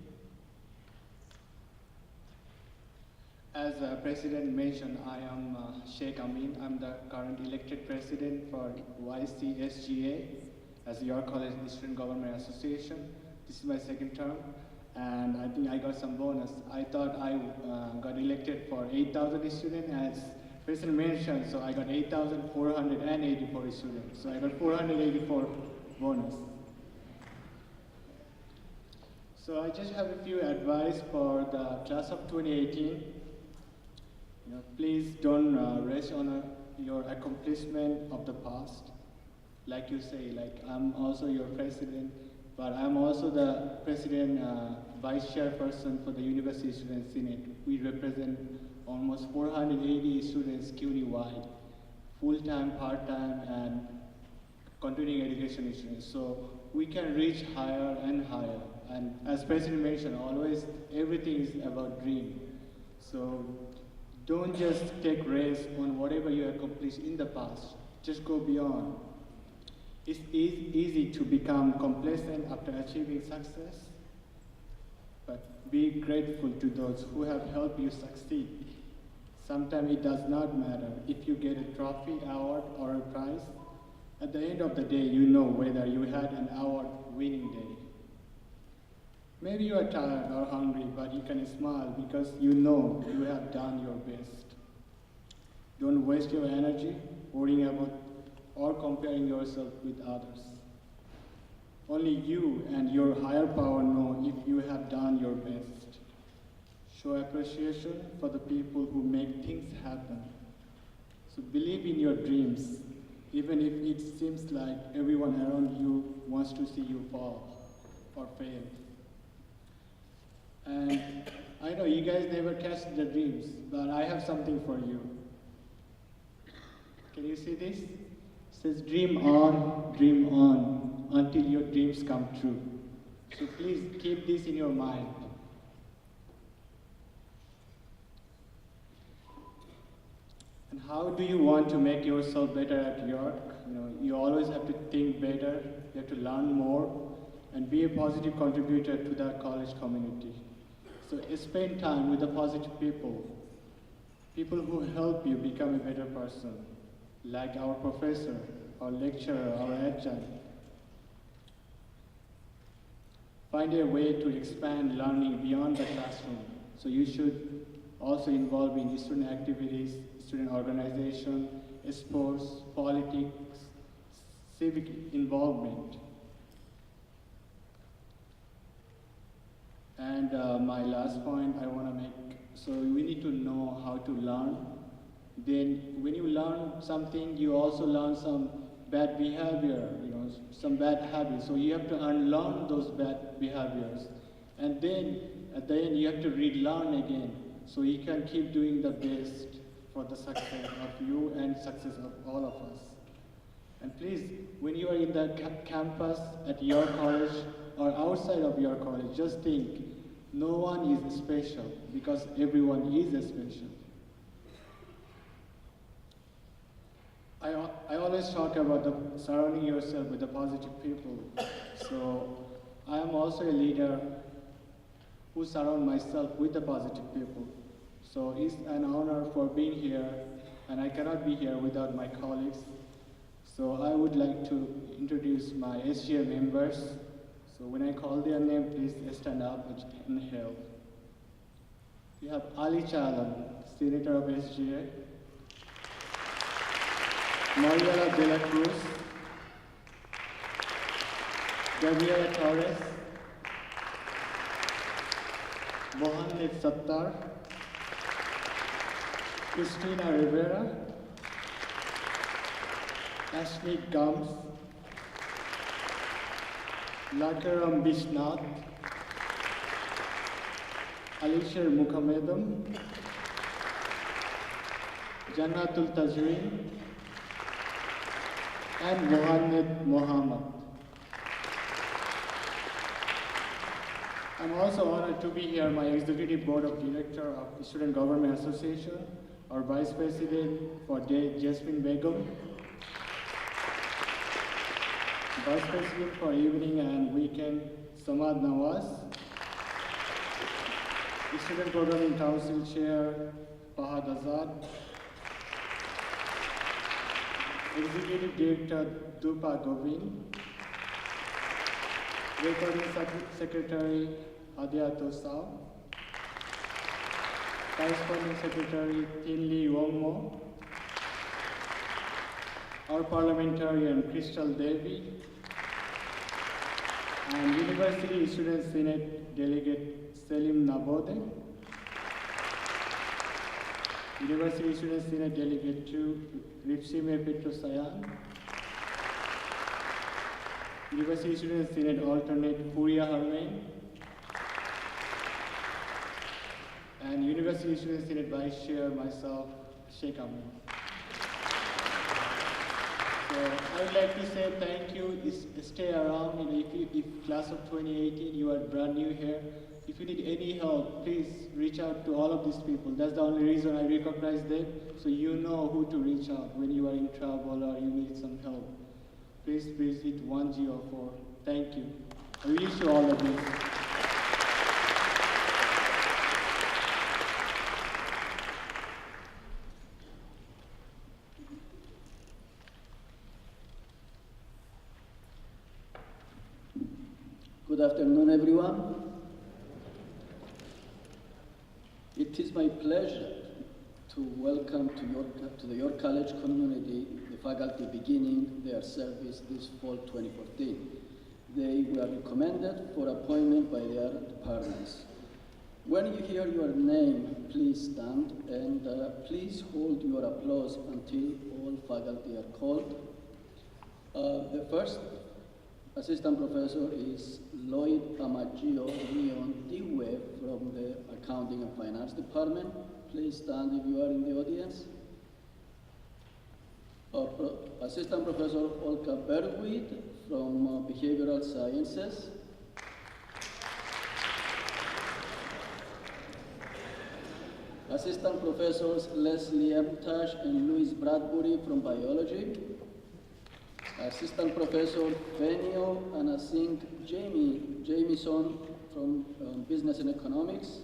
As President mentioned, I am Sheikh Amin. I'm the current elected president for YCSGA as York College Student Government Association. This is my second term, and I think I got some bonus. I thought I got elected for 8,000 students, as President mentioned, so I got 8,484 students. So I got 484 bonus. So I just have a few advice for the class of 2018. Please don't rest on your accomplishment of the past. Like you say, like I'm also your president, but I'm also the president, vice chairperson for the University Student Senate. We represent almost 480 students CUNY-wide, full-time, part-time, and continuing education students. So we can reach higher and higher. And as President mentioned, always everything is about dream. So don't just take rest on whatever you accomplished in the past. Just go beyond. It's easy to become complacent after achieving success, but be grateful to those who have helped you succeed. Sometimes it does not matter if you get a trophy, award, or a prize. At the end of the day, you know whether you had an award-winning day. Maybe you are tired or hungry, but you can smile because you know you have done your best. Don't waste your energy worrying about or comparing yourself with others. Only you and your higher power know if you have done your best. Show appreciation for the people who make things happen. So believe in your dreams, even if it seems like everyone around you wants to see you fall or fail. And I know you guys never catch the dreams, but I have something for you. Can you see this? It says dream on, until your dreams come true. So please keep this in your mind. And how do you want to make yourself better at York? You always have to think better, you have to learn more, and be a positive contributor to the college community. So spend time with the positive people who help you become a better person, like our professor, our lecturer, our adjunct. Find a way to expand learning beyond the classroom. So you should also involve in student activities, student organization, sports, politics, civic involvement. And my last point I want to make, so we need to know how to learn. Then when you learn something, you also learn some bad behavior, some bad habits. So you have to unlearn those bad behaviors. And then at the end, you have to relearn again. So you can keep doing the best for the success of you and success of all of us. And please, when you are in the campus at your college or outside of your college, just think, no one is special because everyone is special. I always talk about surrounding yourself with the positive people. So I am also a leader who surround myself with the positive people. So it's an honor for being here, and I cannot be here without my colleagues. So I would like to introduce my SGA members. So when I call their name, please stand up and inhale. We have Ali Chalan, Senator of SGA. Mariela de la Cruz. Gabriela Torres. Mohamed Sattar. Cristina Rivera. Ashley Gums. Lakaram Bishnath, Alisher Mukhamedam, Jannatul Tajreen, and Mohammed Mohammed. I'm also honored to be here, my Executive Board of Director of Student Government Association, our Vice President for Jasmine Begum, Vice President for Evening and Weekend, Samad Nawaz, Student Governing Council Chair Fahad Azad, Executive Director Dupa Govind, Recording Secretary Adia Tosao, Corresponding Secretary Tinli Wongmo, our parliamentarian Crystal Devi, and University Student Senate Delegate Selim Nabode, University Student Senate Delegate 2 Ripsime Petrosayan, University Student Senate Alternate Furia Harmain, and University Student Senate Vice Chair myself, Sheikh Amin. So I would like to say thank you. Stay around. If class of 2018 you are brand new here, if you need any help, please reach out to all of these people. That's the only reason I recognize them, so you know who to reach out when you are in trouble or you need some help. Please visit 104. Thank you. I wish you all the best. Good afternoon, everyone. It is my pleasure to welcome to the York College community the faculty beginning their service this fall 2014. They were recommended for appointment by their departments. When you hear your name, please stand and please hold your applause until all faculty are called. The first assistant professor is Lloyd Amagio Leon Dewey from the Accounting and Finance Department. Please stand if you are in the audience. Assistant Professor Olga Bergwid from Behavioral Sciences. Assistant Professors Leslie Emtash and Louis Bradbury from Biology. Assistant Professor Fenio Anasingh Jamieson from Business and Economics.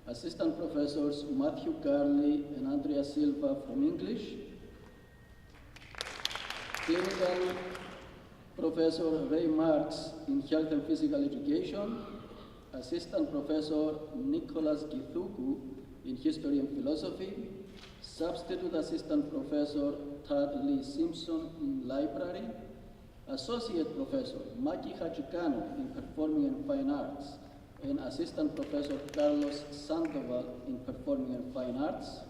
Assistant Professors Matthew Garley and Andrea Silva from English. Clinical Professor Ray Marks in Health and Physical Education. Assistant Professor Nicholas Githuku in History and Philosophy. Substitute Assistant Professor Tad Lee Simpson in Library. Associate Professor Maki Hachikano in Performing and Fine Arts. And Assistant Professor Carlos Sandoval in Performing and Fine Arts.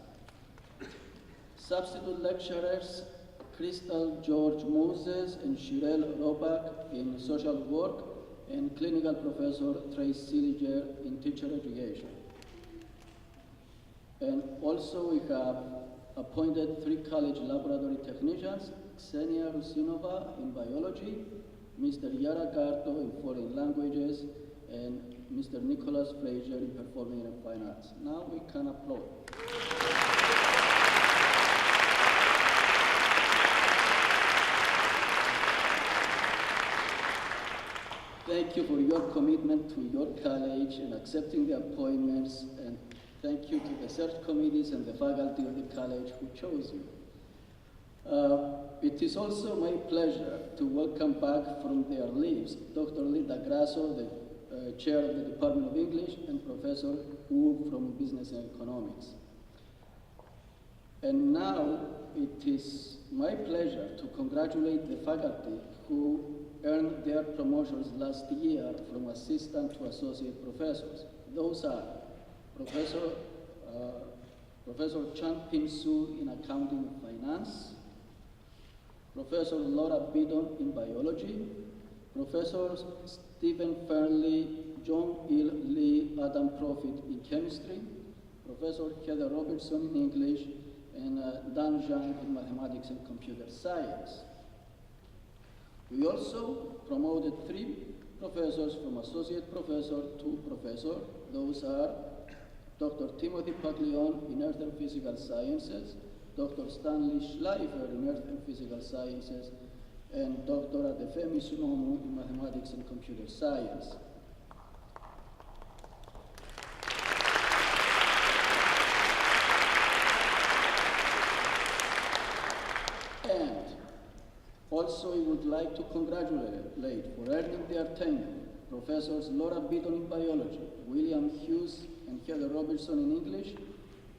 Substitute Lecturers Crystal George Moses and Shirel Robach in Social Work, and Clinical Professor Trace Siliger in Teacher Education. And also we have appointed 3 college laboratory technicians, Ksenia Rusinova in biology, Mr. Yara Garto in foreign languages, and Mr. Nicholas Frazier in performing and fine arts. Now we can applaud. Thank you for your commitment to your college and accepting the appointments, and thank you to the search committees and the faculty of the college who chose you. It is also my pleasure to welcome back from their leaves Dr. Linda Grasso, the Chair of the Department of English, and Professor Wu from Business and Economics. And now it is my pleasure to congratulate the faculty who earned their promotions last year from assistant to associate professors. Those are Professor Chang Pin Su in Accounting and Finance, Professor Laura Bidon in Biology, Professor Stephen Fernley, John Il Lee, Adam Profit in Chemistry, Professor Heather Robertson in English, and Dan Zhang in Mathematics and Computer Science. We also promoted 3 professors from associate professor to professor. Those are Dr. Timothy Paglione in Earth and Physical Sciences, Dr. Stanley Schleifer in Earth and Physical Sciences, and Dr. Adefemi Sunomu in Mathematics and Computer Science. Also, we would like to congratulate for earning their tenure Professors Laura Beaton in biology, William Hughes and Heather Robertson in English,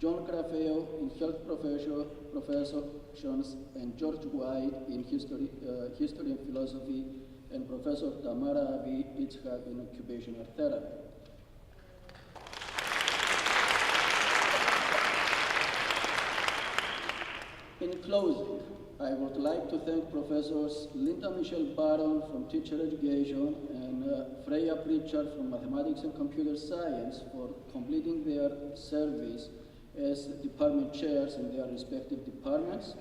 John Crafeo in health professions, and George White in history and philosophy, and Professor Tamara Avi Itzhak in occupational therapy. In closing, I would like to thank Professors Linda Michelle Barron from Teacher Education and Freya Pritchard from Mathematics and Computer Science for completing their service as department chairs in their respective departments,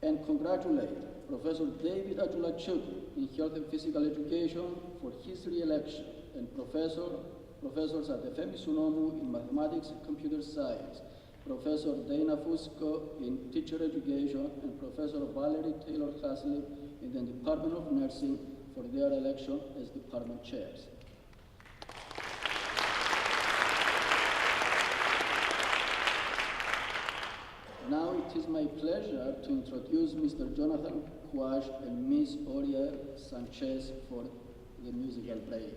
and congratulate Professor David Adulachuk in Health and Physical Education for his re-election, and professors Adefemi Sunomu in Mathematics and Computer Science, Professor Dana Fusco in Teacher Education, and Professor Valerie Taylor Haslip in the Department of Nursing for their election as department chairs. Now it is my pleasure to introduce Mr. Jonathan Quash and Ms. Oria Sanchez for the musical break.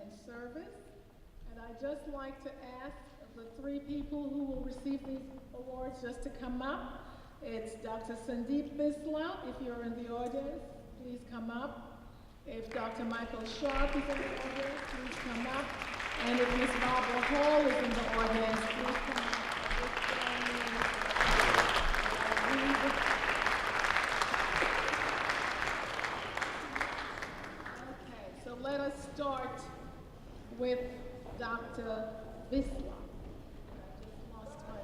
And service. And I'd just like to ask the three people who will receive these awards just to come up. It's Dr. Sandeep Bisla, if you're in the audience, please come up. If Dr. Michael Sharp is in the audience, please come up. And if Ms. Barbara Hall is in the audience, please come up. Okay, so let us start with Dr. Bisla. I just lost my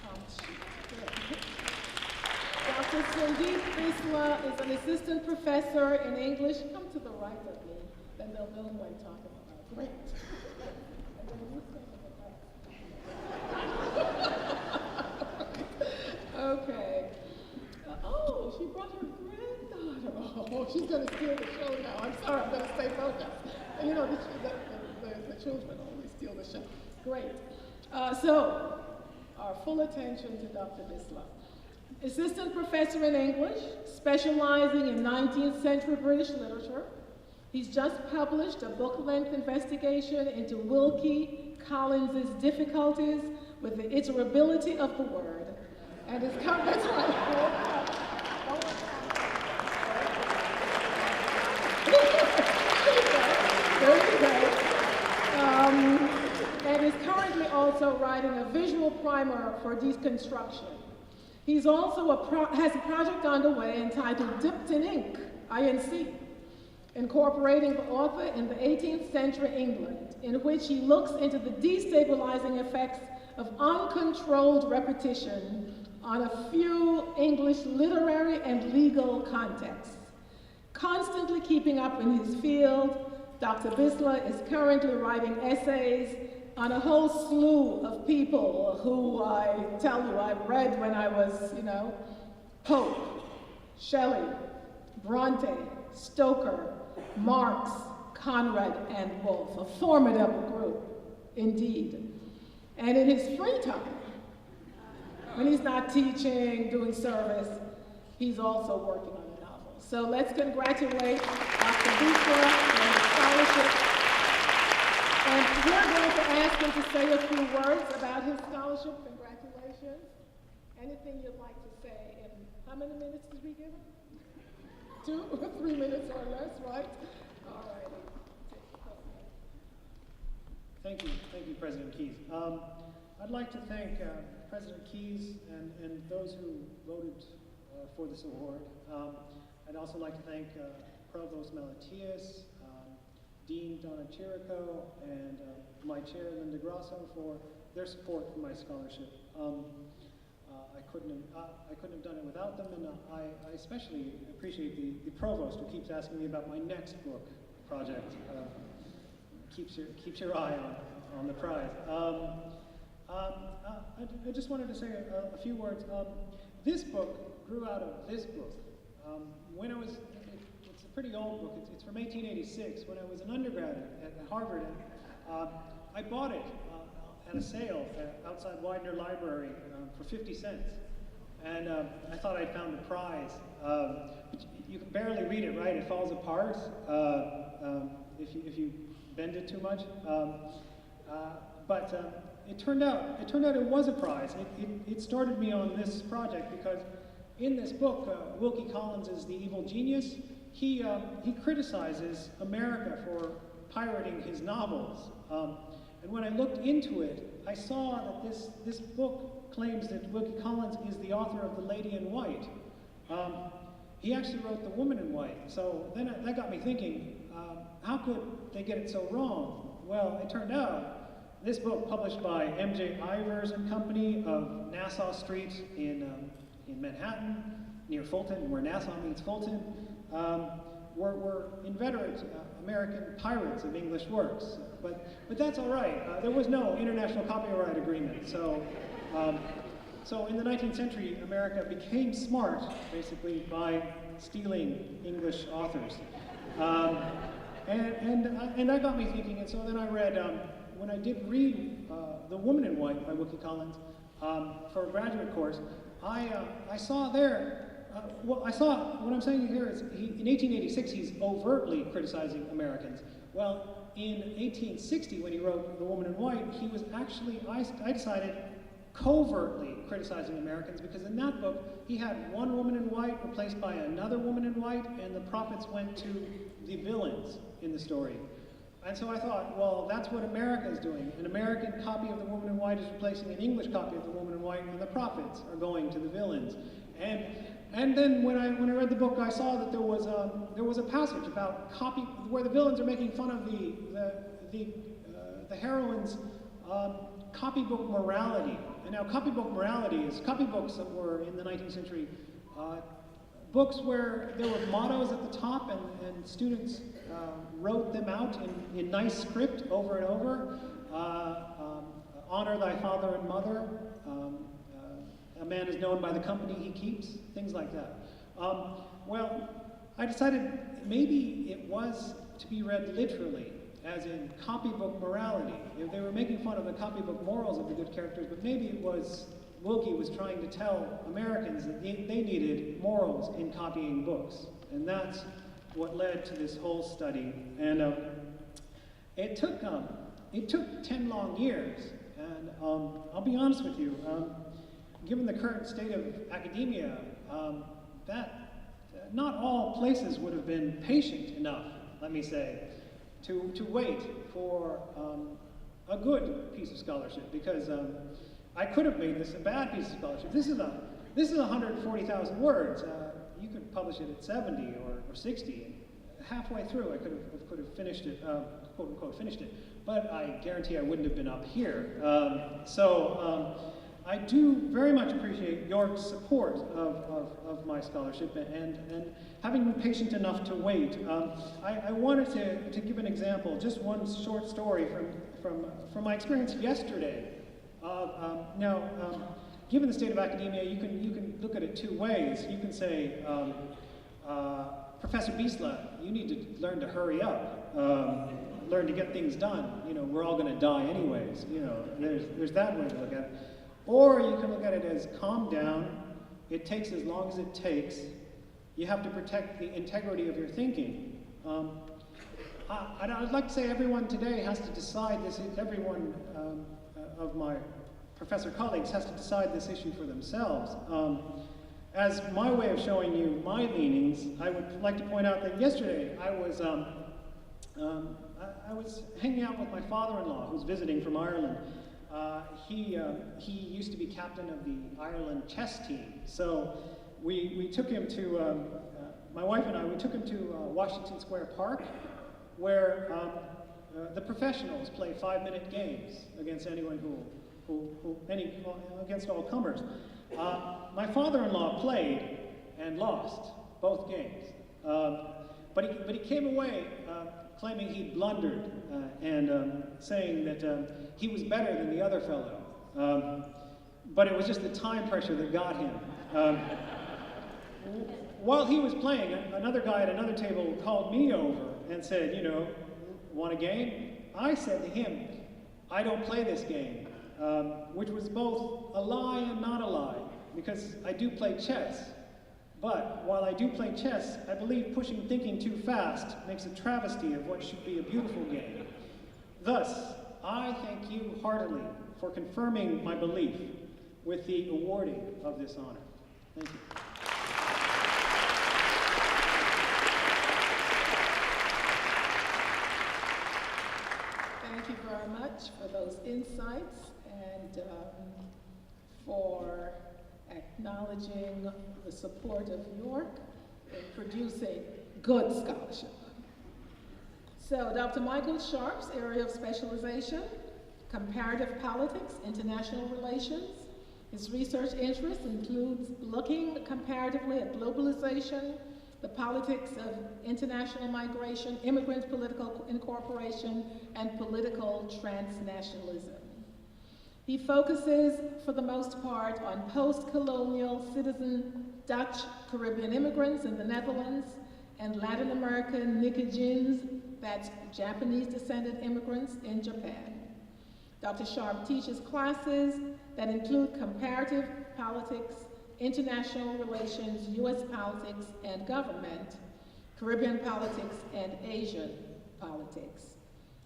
prompt sheet. Dr. Sandeep Bisla is an assistant professor in English. Come to the right of me, then they'll know who I'm talking about. Great. And then you stand to the left. Oh, she's going to steal the show now. I'm sorry, I'm going to stay focused. You know, the children always steal the show. Great. So, our full attention to Dr. Bisla. Assistant professor in English, specializing in 19th century British literature. He's just published a book-length investigation into Wilkie Collins's difficulties with the iterability of the word. And his that's right. There you go. And is currently also writing a visual primer for deconstruction. He's also has a project underway entitled Dipped in Ink, INC, incorporating the author in the 18th century England, in which he looks into the destabilizing effects of uncontrolled repetition on a few English literary and legal contexts. Constantly keeping up in his field, Dr. Bisla is currently writing essays on a whole slew of people who I tell you I read when I was, Pope, Shelley, Bronte, Stoker, Marx, Conrad, and Woolf, a formidable group, indeed. And in his free time, when he's not teaching, doing service, he's also working on a novel. So let's congratulate Dr. Bisla on his scholarship. And we're going to ask him to say a few words about his scholarship. Congratulations. Anything you'd like to say in, how many minutes did we give him? 2 or 3 minutes or less, right? All righty. Thank you, President Keyes. I'd like to thank President Keyes and those who voted for this award. I'd also like to thank Provost Melatius, Dean Donna Chirico, and my chair, Linda Grasso, for their support for my scholarship. I couldn't have done it without them, and I especially appreciate the provost who keeps asking me about my next book project. Keeps your eye on the prize. I just wanted to say a few words. This book grew out of this book. When I was, it's a pretty old book. It's from 1886. When I was an undergrad at Harvard, I bought it at a sale outside Widener Library for 50 cents. And I thought I'd found a prize. You can barely read it, right? It falls apart if you bend it too much. But it turned out it was a prize. It started me on this project because in this book, Wilkie Collins is the evil genius. He criticizes America for pirating his novels. And when I looked into it, I saw that this book claims that Wilkie Collins is the author of The Lady in White. He actually wrote The Woman in White. So then that got me thinking, how could they get it so wrong? Well, it turned out this book, published by M.J. Ivers and Company of Nassau Street in Manhattan, near Fulton, where Nassau meets Fulton, were inveterate American pirates of English works. But that's all right. There was no international copyright agreement. So in the 19th century, America became smart, basically, by stealing English authors. And that got me thinking, and so then I read, when I did read The Woman in White by Wilkie Collins for a graduate course, I saw there, what I'm saying here is, in 1886, he's overtly criticizing Americans. Well, in 1860, when he wrote The Woman in White, he was actually, I decided, covertly criticizing Americans, because in that book, he had one woman in white replaced by another woman in white, and the profits went to the villains in the story. And so I thought, well, that's what America is doing. An American copy of The Woman in White is replacing an English copy of The Woman in White, and the profits are going to the villains. And then when I read the book, I saw that there was a passage about where the villains are making fun of the heroine's copybook morality. And now copybooks were in the 19th century books where there were mottos at the top, and students wrote them out in nice script over and over. Honor thy father and mother. A man is known by the company he keeps. Things like that. Well, I I decided maybe it was to be read literally, as in copybook morality. If they were making fun of the copybook morals of the good characters, but maybe it was Wilkie was trying to tell Americans that they needed morals in copying books. And that's what led to this whole study. And it took 10 long years. And I'll be honest with you, given the current state of academia, that not all places would have been patient enough, let me say, to wait for a good piece of scholarship, because I could have made this a bad piece of scholarship. This is 140,000 words. You could publish it at 70 or 60. Halfway through, I could have finished it, quote unquote, finished it. But I guarantee I wouldn't have been up here. I do very much appreciate your support of my scholarship and having been patient enough to wait. I wanted to give an example, just one short story from my experience yesterday. Given the state of academia, you can look at it two ways. You can say, Professor Biesla, you need to learn to hurry up, learn to get things done. You know, we're all going to die anyways. You know, there's that way to look at it. Or you can look at it as calm down. It takes as long as it takes. You have to protect the integrity of your thinking. I'd like to say everyone today has to decide this. Everyone of my professor colleagues has to decide this issue for themselves. As my way of showing you my leanings, I would like to point out that yesterday I was hanging out with my father-in-law, who's visiting from Ireland. He used to be captain of the Ireland chess team, so we took him to, my wife and I, we took him to Washington Square Park, where the professionals play 5-minute games against anyone against all comers. My father-in-law played and lost both games, but he came away claiming he'd blundered and saying that he was better than the other fellow. But it was just the time pressure that got him. While he was playing, another guy at another table called me over and said, you know, want a game? I said to him, I don't play this game, which was both a lie and not a lie, because I do play chess. But while I do play chess, I believe pushing thinking too fast makes a travesty of what should be a beautiful game. Thus, I thank you heartily for confirming my belief with the awarding of this honor. Thank you. Thank you very much for those insights and for acknowledging the support of York in producing good scholarship. So Dr. Michael Sharp's area of specialization, comparative politics, international relations. His research interests includes looking comparatively at globalization, the politics of international migration, immigrant political incorporation, and political transnationalism. He focuses, for the most part, on post-colonial citizen Dutch Caribbean immigrants in the Netherlands and Latin American Nicaraguans, that's Japanese-descended immigrants in Japan. Dr. Sharp teaches classes that include comparative politics, international relations, U.S. politics and government, Caribbean politics, and Asian politics.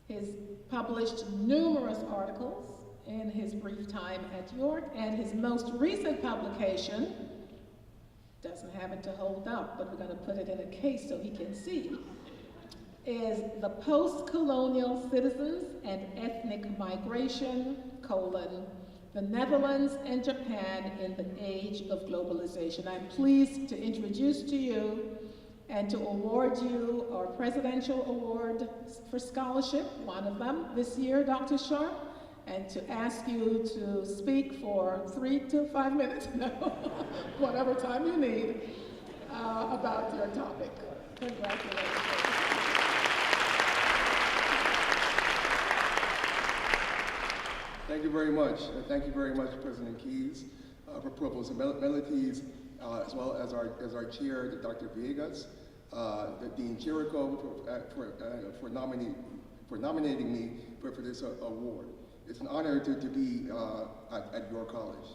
He's published numerous articles in his brief time at York, and his most recent publication, doesn't have it to hold up, but we're going to put it in a case so he can see, is The Post-Colonial Citizens and Ethnic Migration, the Netherlands and Japan in the Age of Globalization. I'm pleased to introduce to you and to award you our Presidential Award for Scholarship, one of them this year, Dr. Sharp, and to ask you to speak for 3 to 5 minutes, no, whatever time you need, about your topic. Congratulations. Thank you very much. Thank you very much, President Keyes, for Provost Melodies, as well as our chair, Dr. Villegas. Dean Chirico for nominating me for this award. It's an honor to be at your college.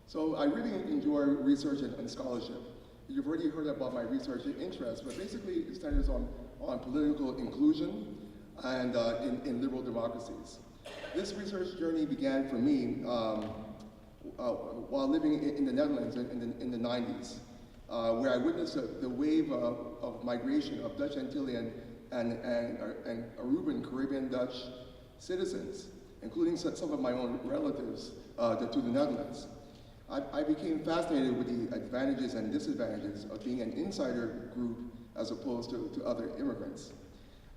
So I really enjoy research and scholarship. You've already heard about my research interests, but basically it centers on political inclusion and in liberal democracies. This research journey began for me while living in the Netherlands in the 90s, where I witnessed the wave of migration of Dutch Antillean and Aruban Caribbean Dutch citizens, including some of my own relatives, to the Netherlands. I became fascinated with the advantages and disadvantages of being an insider group as opposed to other immigrants.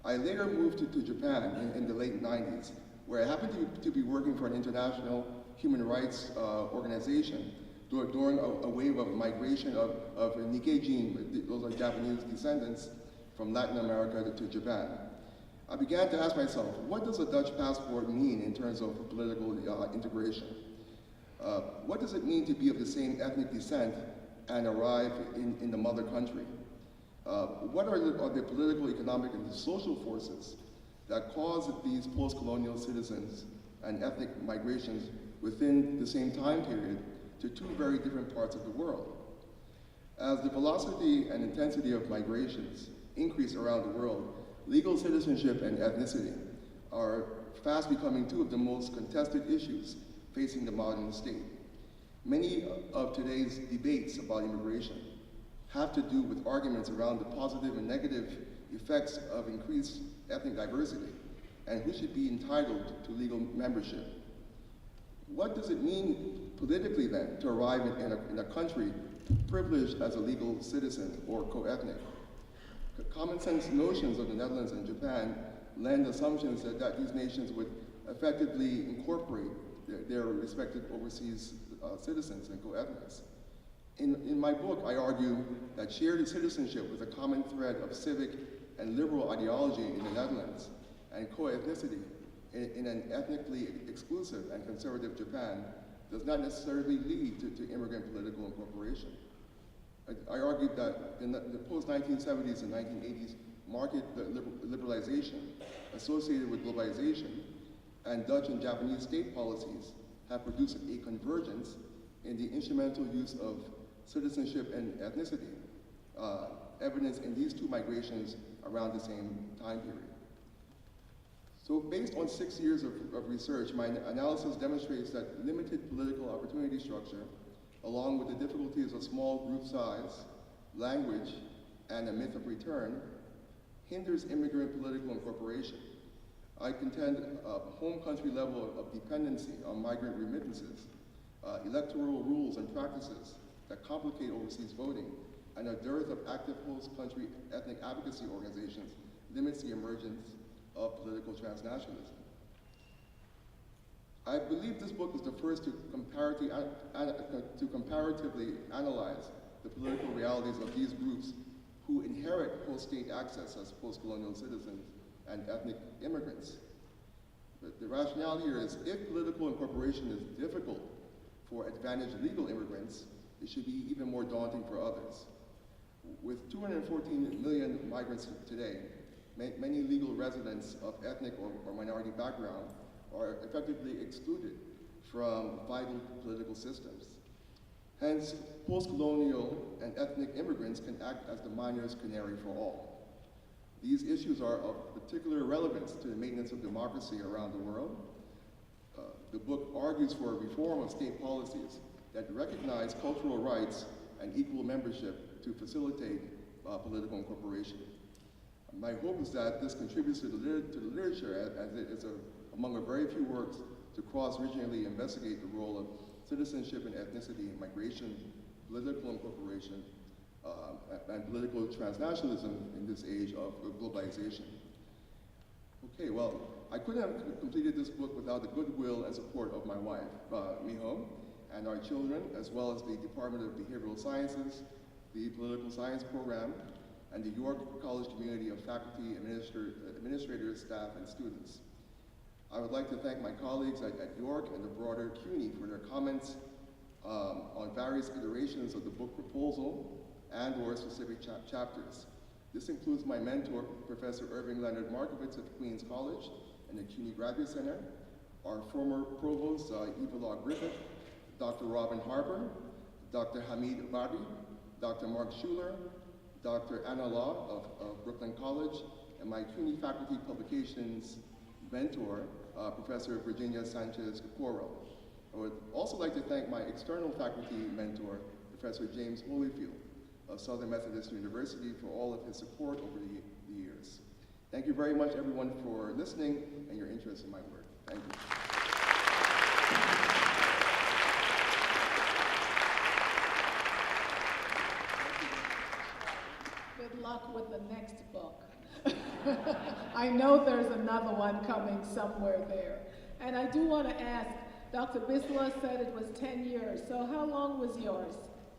I later moved to Japan in the late 90s, where I happened to be working for an international human rights organization during a wave of migration of Nikkei-jin, those are Japanese descendants, from Latin America to Japan. I began to ask myself, what does a Dutch passport mean in terms of political integration? What does it mean to be of the same ethnic descent and arrive in the mother country? What are the political, economic, and social forces that cause these post-colonial citizens and ethnic migrations within the same time period to two very different parts of the world? As the velocity and intensity of migrations increase around the world, legal citizenship and ethnicity are fast becoming two of the most contested issues facing the modern state. Many of today's debates about immigration have to do with arguments around the positive and negative effects of increased ethnic diversity and who should be entitled to legal membership. What does it mean politically then to arrive in a country privileged as a legal citizen or co-ethnic? Common sense notions of the Netherlands and Japan lend assumptions that these nations would effectively incorporate their respective overseas citizens and co-ethnics. In my book, I argue that shared citizenship with a common thread of civic and liberal ideology in the Netherlands and co-ethnicity in an ethnically exclusive and conservative Japan does not necessarily lead to immigrant political incorporation. I argued that in the post-1970s and 1980s market liberalization associated with globalization and Dutch and Japanese state policies have produced a convergence in the instrumental use of citizenship and ethnicity, evidenced in these two migrations around the same time period. So based on 6 years of research, my analysis demonstrates that limited political opportunity structure, along with the difficulties of small group size, language, and a myth of return, hinders immigrant political incorporation. I contend a home country level of dependency on migrant remittances, electoral rules and practices that complicate overseas voting, and a dearth of active host country ethnic advocacy organizations limits the emergence of political transnationalism. I believe this book is the first to comparatively analyze the political realities of these groups who inherit post-state access as post-colonial citizens and ethnic immigrants. The rationale here is if political incorporation is difficult for advantaged legal immigrants, it should be even more daunting for others. With 214 million migrants today, many legal residents of ethnic or minority background are effectively excluded from vital political systems. Hence, post-colonial and ethnic immigrants can act as the miner's canary for all. These issues are of particular relevance to the maintenance of democracy around the world. The book argues for a reform of state policies that recognize cultural rights and equal membership to facilitate political incorporation. My hope is that this contributes to the literature as it is among a very few works to cross-regionally investigate the role of citizenship and ethnicity in migration, political incorporation, and political transnationalism in this age of globalization. Okay, well, I couldn't have completed this book without the goodwill and support of my wife, Miho, and our children, as well as the Department of Behavioral Sciences, the Political Science Program, and the York College community of faculty, administrators, staff, and students. I would like to thank my colleagues at York and the broader CUNY for their comments on various iterations of the book proposal and/or specific chapters. This includes my mentor, Professor Irving Leonard Markovitz of Queens College and the CUNY Graduate Center, our former provost, Eva Law Griffith, Dr. Robin Harper, Dr. Hamid Abadi, Dr. Mark Schuler, Dr. Anna Law of Brooklyn College, and my CUNY faculty publications mentor, Professor Virginia Sanchez Caporo. I would also like to thank my external faculty mentor, Professor James Holyfield of Southern Methodist University, for all of his support over the years. Thank you very much, everyone, for listening and your interest in my work. Thank you. Good luck with the next book. I know there's another one coming somewhere there. And I do want to ask, Dr. Bisla said it was 10 years, so how long was yours?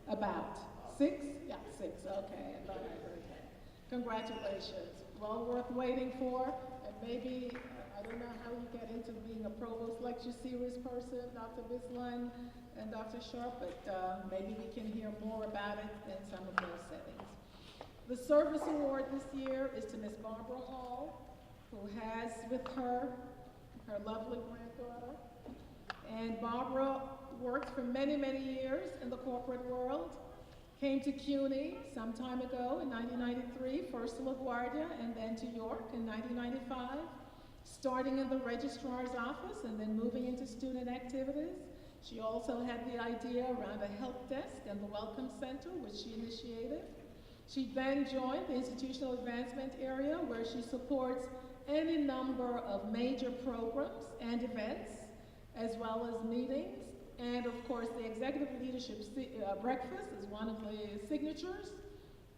About 6? Yeah, 6, okay, I thought I heard that. Congratulations, well worth waiting for, and maybe, I don't know how you get into being a provost lecture series person, Dr. Bisla and Dr. Sharp, but maybe we can hear more about it in some of those settings. The service award this year is to Miss Barbara Hall, who has with her lovely granddaughter. And Barbara worked for many, many years in the corporate world, came to CUNY some time ago in 1993, first to LaGuardia and then to York in 1995, starting in the registrar's office and then moving into student activities. She also had the idea around a help desk and the Welcome Center, which she initiated. She then joined the institutional advancement area, where she supports any number of major programs and events, as well as meetings. And of course, the Executive Leadership Breakfast is one of the signatures.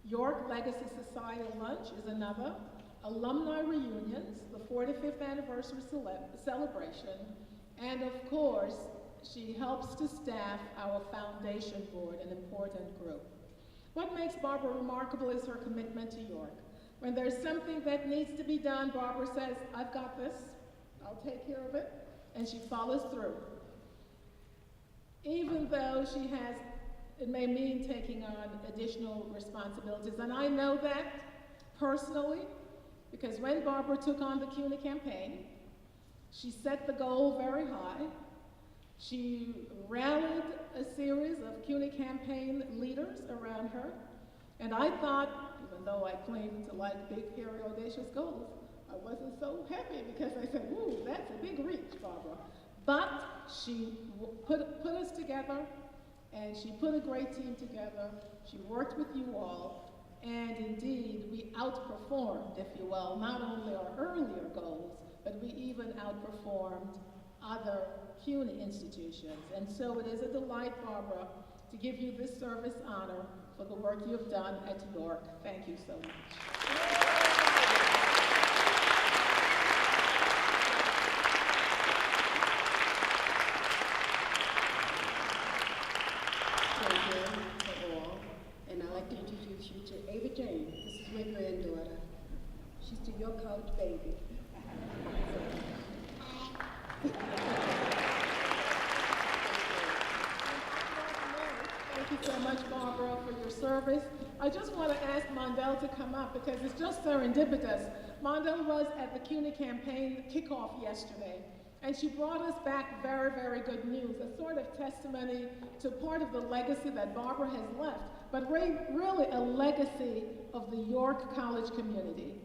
York Legacy Society Lunch is another. Alumni reunions, the 45th anniversary celebration. And of course, she helps to staff our foundation board, an important group. What makes Barbara remarkable is her commitment to York. When there's something that needs to be done, Barbara says, I've got this, I'll take care of it, and she follows through. Even though it may mean taking on additional responsibilities, and I know that personally, because when Barbara took on the CUNY campaign, she set the goal very high. She rallied a series of CUNY campaign leaders around her, and I thought, even though I claim to like big, hairy, audacious goals, I wasn't so happy because I said, ooh, that's a big reach, Barbara. But she put us together, and she put a great team together. She worked with you all, and indeed, we outperformed, if you will, not only our earlier goals, but we even outperformed other CUNY institutions. And so it is a delight, Barbara, to give you this service honor for the work you have done at York. Thank you so much. Thank you to all. And I'd like to introduce you to Ava Jane. This is my granddaughter. She's the York College baby. Thank you so much, Barbara, for your service. I just want to ask Mondell to come up because it's just serendipitous. Mondell was at the CUNY campaign kickoff yesterday, and she brought us back very, very good news, a sort of testimony to part of the legacy that Barbara has left, but really a legacy of the York College community.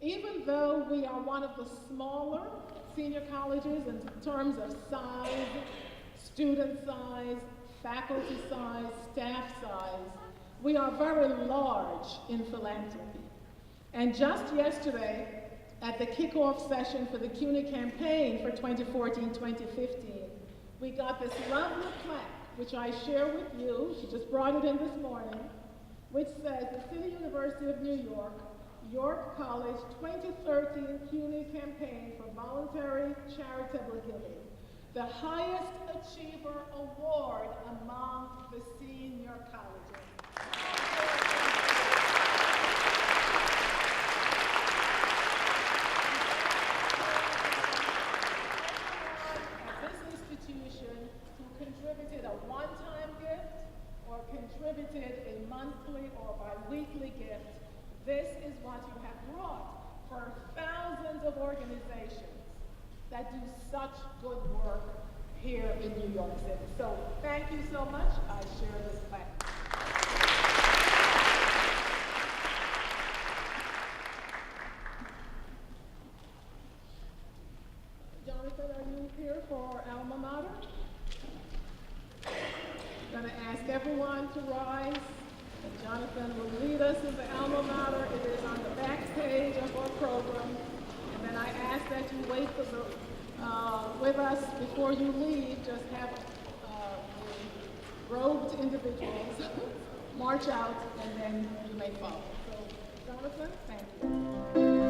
Even though we are one of the smaller senior colleges in terms of size, student size, faculty size, staff size, we are very large in philanthropy. And just yesterday, at the kickoff session for the CUNY campaign for 2014-2015, we got this lovely plaque, which I share with you. She just brought it in this morning, which says, the City University of New York, York College 2013 CUNY campaign for voluntary charitable giving. The highest achiever award among the senior colleges. At this institution who contributed a one-time gift or contributed a monthly or bi-weekly gift, this is what you have brought for thousands of organizations that do such good work here in New York City. So thank you so much. I share this fact. Jonathan, are you here for our alma mater? I'm going to ask everyone to rise, and Jonathan will lead us in the alma mater. It is on the backstage of our program. And then I ask that you wait for with us before you leave. Just have the robed individuals march out, and then you may follow. So, Jonathan, thank you.